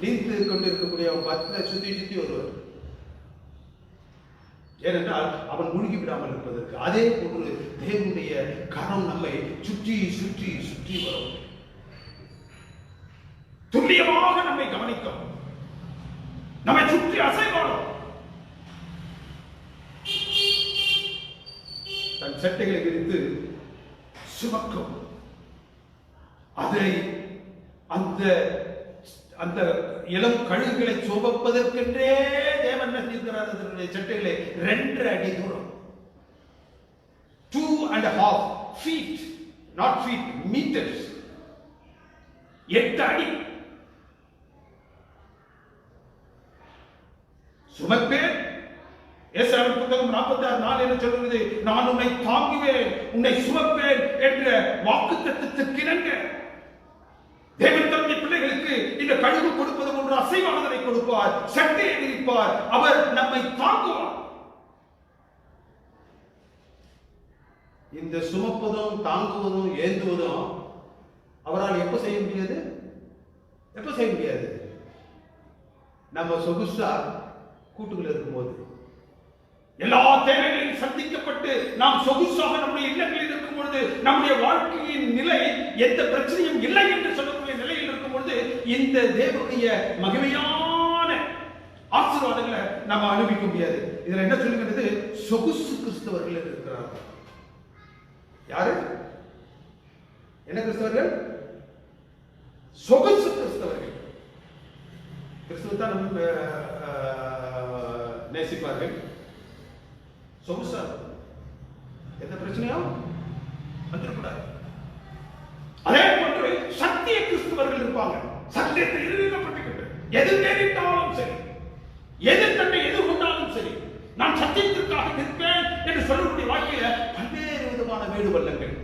நீந்து கொண்டு இருக்கக்கூடிய பத்துல சுத்தி சுத்தி வருவார். ஏனென்றால் அவன் மூழ்கி விடாமல் இருப்பதற்கு. அதே போன்று தேவனுடைய கரம் நம்மை சுற்றி சுற்றி சுற்றி வரும். துல்லியமாக நம்மை கவனிக்கும், நம்மை சுற்றி அசைவாடும். தன் சட்டைகளை விரித்து சுமக்கும். அதை அந்த அந்த இளம் கழுகுகளை சுமப்பதற்கென்றே தேவன் என்ன செய்கிறார்? அதனுடைய சட்டைகளை 2 அடி தூரம், 2.5 feet, not feet, meters, 8 அடி சுமப்பேன். ஏசாயாவின் புத்தகம் 46:4 என்ன சொல்கிறது? நான் உன்னை தாங்குவேன், உன்னை சுமப்பேன் என்ற வாக்குத்தத்தத்திற்கு இணங்க தேவன் தம்முடைய பிள்ளைகளுக்கு இந்த கழுகு கொடுப்பது போன்ற அசைவானதை கொடுப்பார், சட்டையை விரிப்பார், அவர் நம்மை தாங்குவார். இந்த சுமப்பதும் தாங்குவதும் ஏந்துவதும் அவரால் எப்ப செய்ய முடியாது? எப்ப செய்ய முடியாது? நம்ம சொகுசா கூட்டுக்குள்ள இருக்கும்போது, எல்லா தேவைகளையும் சந்திக்கப்பட்டு நாம் சொகுசாக நம்முடைய இல்லங்களில் இருக்கும் பொழுது, நம்முடைய வாழ்க்கையின் நிலை எந்த பிரச்சனையும் இல்லை என்று சொல்லக்கூடிய நிலையில் இருக்கும் பொழுது, இந்த தேவனுடைய மகிமையான ஆசீர்வாதங்களை நாம் அனுபவிக்க முடியாது. இதுல என்ன சொல்லுகிறது? சொகுசு கிறிஸ்தவர்கள் இருக்கிறார்கள். யாரு? என்ன கிறிஸ்தவர்கள்? சொகுசு கிறிஸ்தவர்கள். கிறிஸ்துவத்தான் நம்ம நேசிப்பார்கள். சொகுசா எந்த பிரச்சனையும் வந்துடக்கூடாது. அதே போன்று சத்திய கிறிஸ்தவர்கள் இருப்பாங்க. சத்தியத்தை இறுதிப்பட்டுக்கிட்டு எது நேரிட்டாலும் சரி, எது தன்னை எதிர்கொண்டாலும் சரி, நான் சத்தியத்திற்காக நிற்பேன் என்று சொல்லக்கூடிய வாழ்க்கையில பல்வேறு விதமான மேடு பள்ளங்கள்.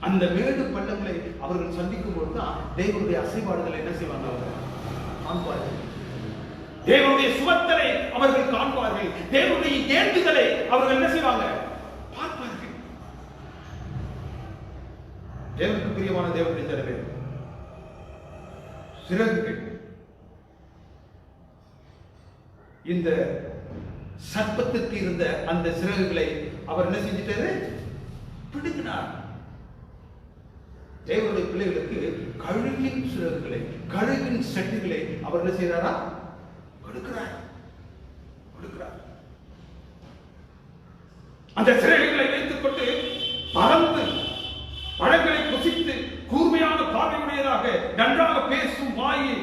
அந்த மேடு பள்ளங்களை அவர்கள் சந்திக்கும் பொழுதுதான் தேவனுடைய அசைபாடுகளை என்ன செய்வாங்க? காண்பார்கள். தேவனுடைய சுமத்தலை அவர்கள் காண்பார்கள். தேவனுடைய ஏந்துதலை அவர்கள் என்ன செய்வாங்க? பார்ப்பார்கள். தேவனுக்கு பிரியமான தேவனுடைய ஜனமே, சிறகுகள் இந்த சர்ப்பத்திற்கு இருந்த அந்த சிறகுகளை அவர் என்ன செஞ்சிட்டாரு? பிடுங்கினார். தேவனுடைய பிள்ளைகளுக்கு கழுகின் சிறகுகளை, கழுகின் சட்டுகளை அவர் என்ன செய்யறாரா? கொடுக்கிறார். அந்த சிறகுகளை வைத்துக் கொண்டு பறந்து பழங்களை புசித்து கூர்மையான பார்வையுடையதாக நன்றாக பேசும் வாயை,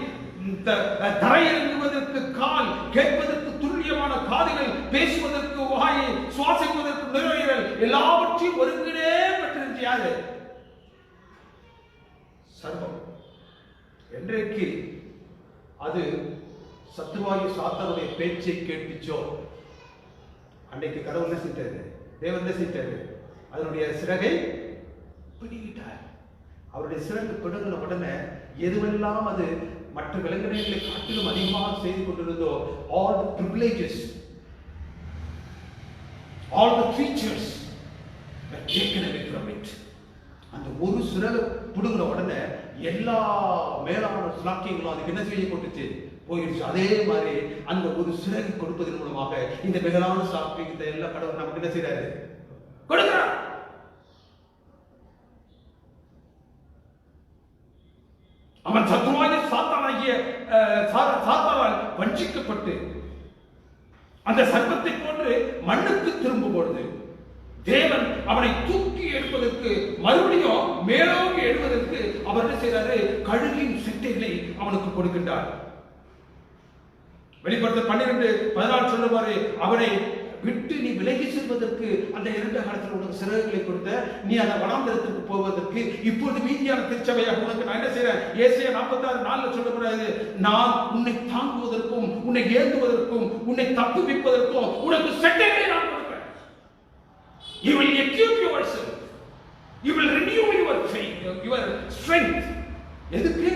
தரையிறங்குவதற்கு கால், கேட்பதற்கு துல்லியமான காதுகள், பேசுவதற்கு வாயை, சுவாசிப்பதற்கு நுரையீரல், எல்லாவற்றையும் ஒருங்கினே பெற்றிருந்த யாரு? சர்வம். என்றைக்கு அது சத்துருவாயி சாத்தானுடைய பேச்சை கேட்டுச்சோ அன்னைக்கு கடவுள் என்ன செஞ்சாரு? தேவன் என்ன செஞ்சாரு? அதனுடைய சிறகை பிடிக்கிட்டார். அவருடைய சிறகு பிடுங்கின உடனே எதுவெல்லாம் அது மற்ற விலங்கினங்களை காட்டிலும் அதிகமாக செய்து கொண்டிருந்தோ, all the privileges, all the features were taken away from it. அந்த ஒரு சிறகு பிடுங்கின உடனே எல்லா மேலான ஸ்லாக்கியங்களும் அதுக்கு என்ன செய்ய கொண்டுச்சு? போயிடுச்சு. அதே மாதிரி அந்த ஒரு சிறகு கொடுப்பதன் மூலமாக இந்த மேலான ஸ்லாக்கியத்தை எல்லா கடவுள் நமக்கு என்ன செய்யறாரு? கொடுக்கிறார். அவன் சத்துருவாகிய சாத்தானாகிய சாத்தானால் வஞ்சிக்கப்பட்டு அந்த சர்ப்பத்தை போன்று மண்ணுக்கு திரும்பும் பொழுது தேவன் அவனை தூக்கி எடுப்பதற்கு, மறுபடியும் மேலோங்கி எடுப்பதற்கு அவர் என்ன செய்யறாரு? கழுகின் சிட்டைகளை அவனுக்கு கொடுக்கின்றார். வெளிப்படுத்த 12:14 சொல்லுவாரு, அவனை விட்டு நீ விலகி செல்வதற்கு அந்த 2 காலத்தில் உனக்கு சிறகுகளை கொடுத்த, நீ அந்த வனாந்தரத்துக்கு போவதற்கு இப்பொழுது மீதியான திருச்சபையாக உனக்கு நான் என்ன செய்யறேன்? ஏசாயா 46:4 சொல்லக்கூடாது, நான் உன்னை தாங்குவதற்கும் உன்னை ஏந்துவதற்கும் உன்னை தப்புவிப்பதற்கும் உனக்கு சட்டைகளை நான் கொடுப்பேன். You will equip yourself. You will renew your faith, your strength. எதுக்கு?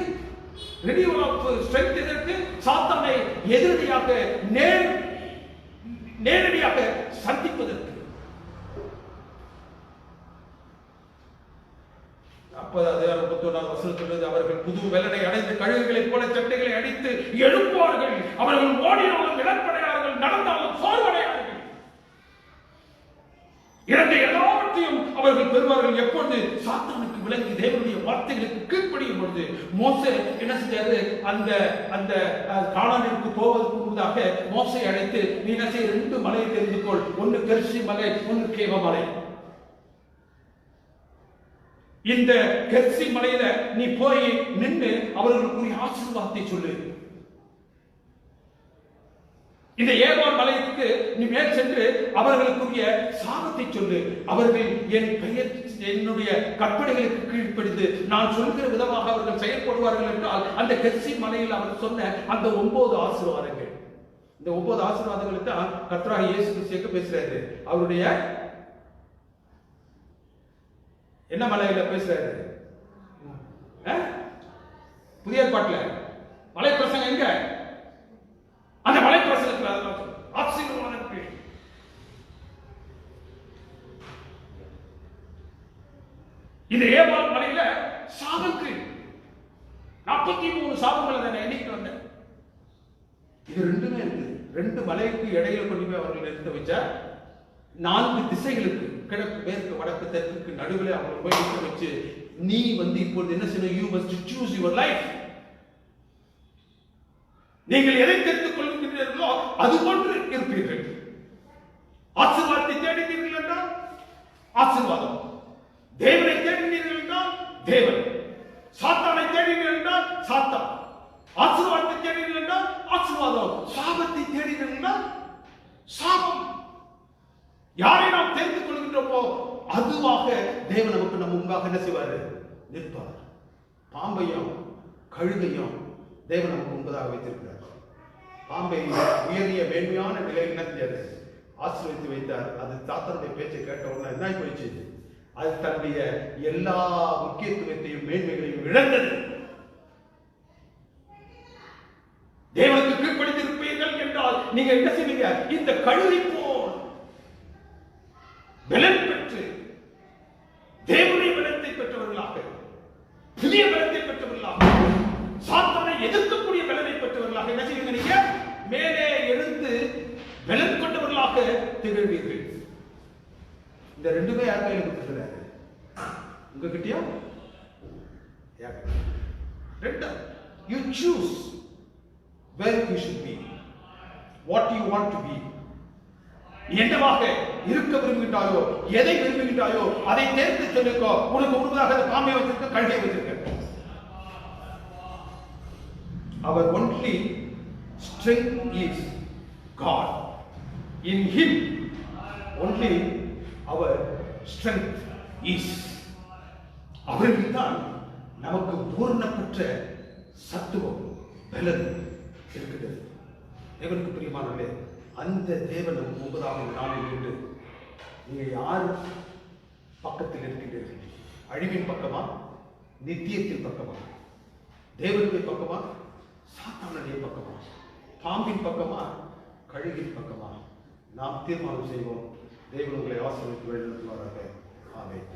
renewal of strength எதற்கு? சாத்தானை எதிரடியாக நேரடியாக சந்திப்பதற்கு. அப்போது 61 வசனத்தில் அவர்கள் புது வெள்ளனை அடைந்து கழுகுகளைப் போல சட்டைகளை அடித்து எழுப்புவார்கள். அவர்கள் ஓடினாலும் இழப்படையார்கள், நடந்தாலும் சோர்வடையார்கள். இழந்த எல்லாவற்றையும் அவர்கள் பெறுவார்கள். எப்பொழுது? சாத்தானுக்கு விலங்கி தேவனுடைய வார்த்தைகளுக்கு கீழ்ப்படியும் பொழுது. மோசே என்ன செஞ்சாரு? அந்த அந்த கானானிற்கு போவதற்கு முன்னதாக மோசே அழைத்து, நீ என்ன செய்ய? 2 மலையை தெரிந்து கொள், ஒன்று கெர்சி மலை, ஒன்று கேவ மலை. இந்த கெர்சி மலையில நீ போய் நின்று அவர்களுக்குரிய ஆசீர்வாதத்தை சொல்லு. இந்த ஏவாள் மலைக்கு நீ மேல் சென்று அவர்களுக்குரிய சாபத்தை சொல்லு. அவர்கள் என் பெயர் என்னுடைய கற்பனைகளுக்கு கீழ்ப்படிந்து நான் சொல்கிற விதமாக அவர்கள் செயல்படுவார்கள் என்றால் அந்த கெர்சி மலையில் அவர் சொன்ன அந்த 9 ஆசீர்வாதங்கள், இந்த 9 ஆசீர்வாதங்களுக்கு தான் கர்த்தராகிய இயேசு கிறிஸ்து பேசுறாரு. அவருடைய என்ன மலையில பேசுறாரு? புதிய ஏற்பாட்டுல மலை பிரசங்கம் எங்க? அந்த மலை பிரசங்கத்தில் ஆசீர்வாதங்கள். இந்த ஏவாள் மலையில சாபங்கள் 43 சாபங்கள் அதை எண்ணிக்கை வந்தேன். இது ரெண்டுமே இருக்கு. 2 மலைக்கு இடையில கொண்டு போய் அவர்கள் நிறுத்த வச்சா 4 திசைகளுக்கு, கிழக்கு, மேற்கு, வடக்கு, தெற்குக்கு நடுவில் அவங்களை போய் நிறுத்த வச்சு, நீ இப்பொழுது என்ன செய்யணும்? You must choose your life. நீங்கள் எதை தெரிந்து கொள்கிறீர்களோ அது போன்று இருப்பீர்கள். ஆசீர்வாதத்தை தேடினீர்கள் என்றால் ஆசீர்வாதம், தேவனை தேடினீர்கள் என்றால் தேவன், சாத்தானை தேடினீர்கள் என்றால் சாத்தான், ஆசீர்வாதத்தை தேடினீர்கள் என்றால் ஆசீர்வாதம், சாபத்தை தேடினீர்கள் என்றால் சாபம். யாரை நாம் தெரிந்து கொள்கின்றோமோ அதுவாக தேவன் நமக்கு நம்ம முன்பாக என்ன செய்வார்? நிற்பார். பாம்பையும் கழுகையும் தேவன் நமக்கு முன்பதாக வைத்திருக்கிறார். பாம்பை உயரிய மேன்மையான நிலையில் என்ன செஞ்சது? ஆசீர்வதித்து வைத்தார். அது சாத்தானுடைய பேச்சை கேட்ட உடனே என்ன போயிடுச்சு? அது தன்னுடைய எல்லா முக்கியத்துவத்தையும் மேன்மைகளையும் இழந்தது. தேவனுக்கு கீழ்ப்படிந்திருப்பீர்கள் என்றால் நீங்க என்ன செய்வீங்க? இந்த கழுதை போல் பலன் பெற்று தேவனுடைய பலத்தை பெற்றவர்களாக, புதிய பலத்தை பெற்றவர்களாக, சாத்தானை எதிர்க்கக்கூடிய பலனை பெற்றவர்களாக என்ன செய்வீங்க? நீங்க மேலே எழுந்து பலன் கொண்டவர்களாக திகழ்வீர்கள். இந்த ரெண்டுமே யார் கையில் கொடுத்துருக்கிறாரு? உங்ககிட்டயா? ரெண்டா? You choose where you should be, what you want to be. நீ என்னவாக இருக்க விரும்புகின்றாயோ, எதை விரும்புகின்றாயோ அதை தேர்ந்து சொல்லிக்கோ. உனக்கு முன்பதாக பாம்பை வச்சிருக்க, கழுதை வச்சிருக்க. Our only strength is God. In Him only our strength is. அவரில் தான் நமக்கு பூரணப்பட்ட சத்துவம், பலன் இருக்கிறது. தேவனுக்கு பிரியமானவர்களே, அந்த தேவன் முன்பதாக நாளில் இருந்து நீங்க யார் பக்கத்தில் இருக்கின்றீர்கள்? அழிவின் பக்கமா, நித்தியத்தின் பக்கமா, தேவனுடைய பக்கமா, சாத்தானுடைய பக்கமா, பாம்பின் பக்கமா, கழுகின் பக்கமா? நாம் தீர்மானம் செய்வோம். தேவன் உங்களை ஆசீர்வதித்து வழிநடத்துவாராக. ஆமென்.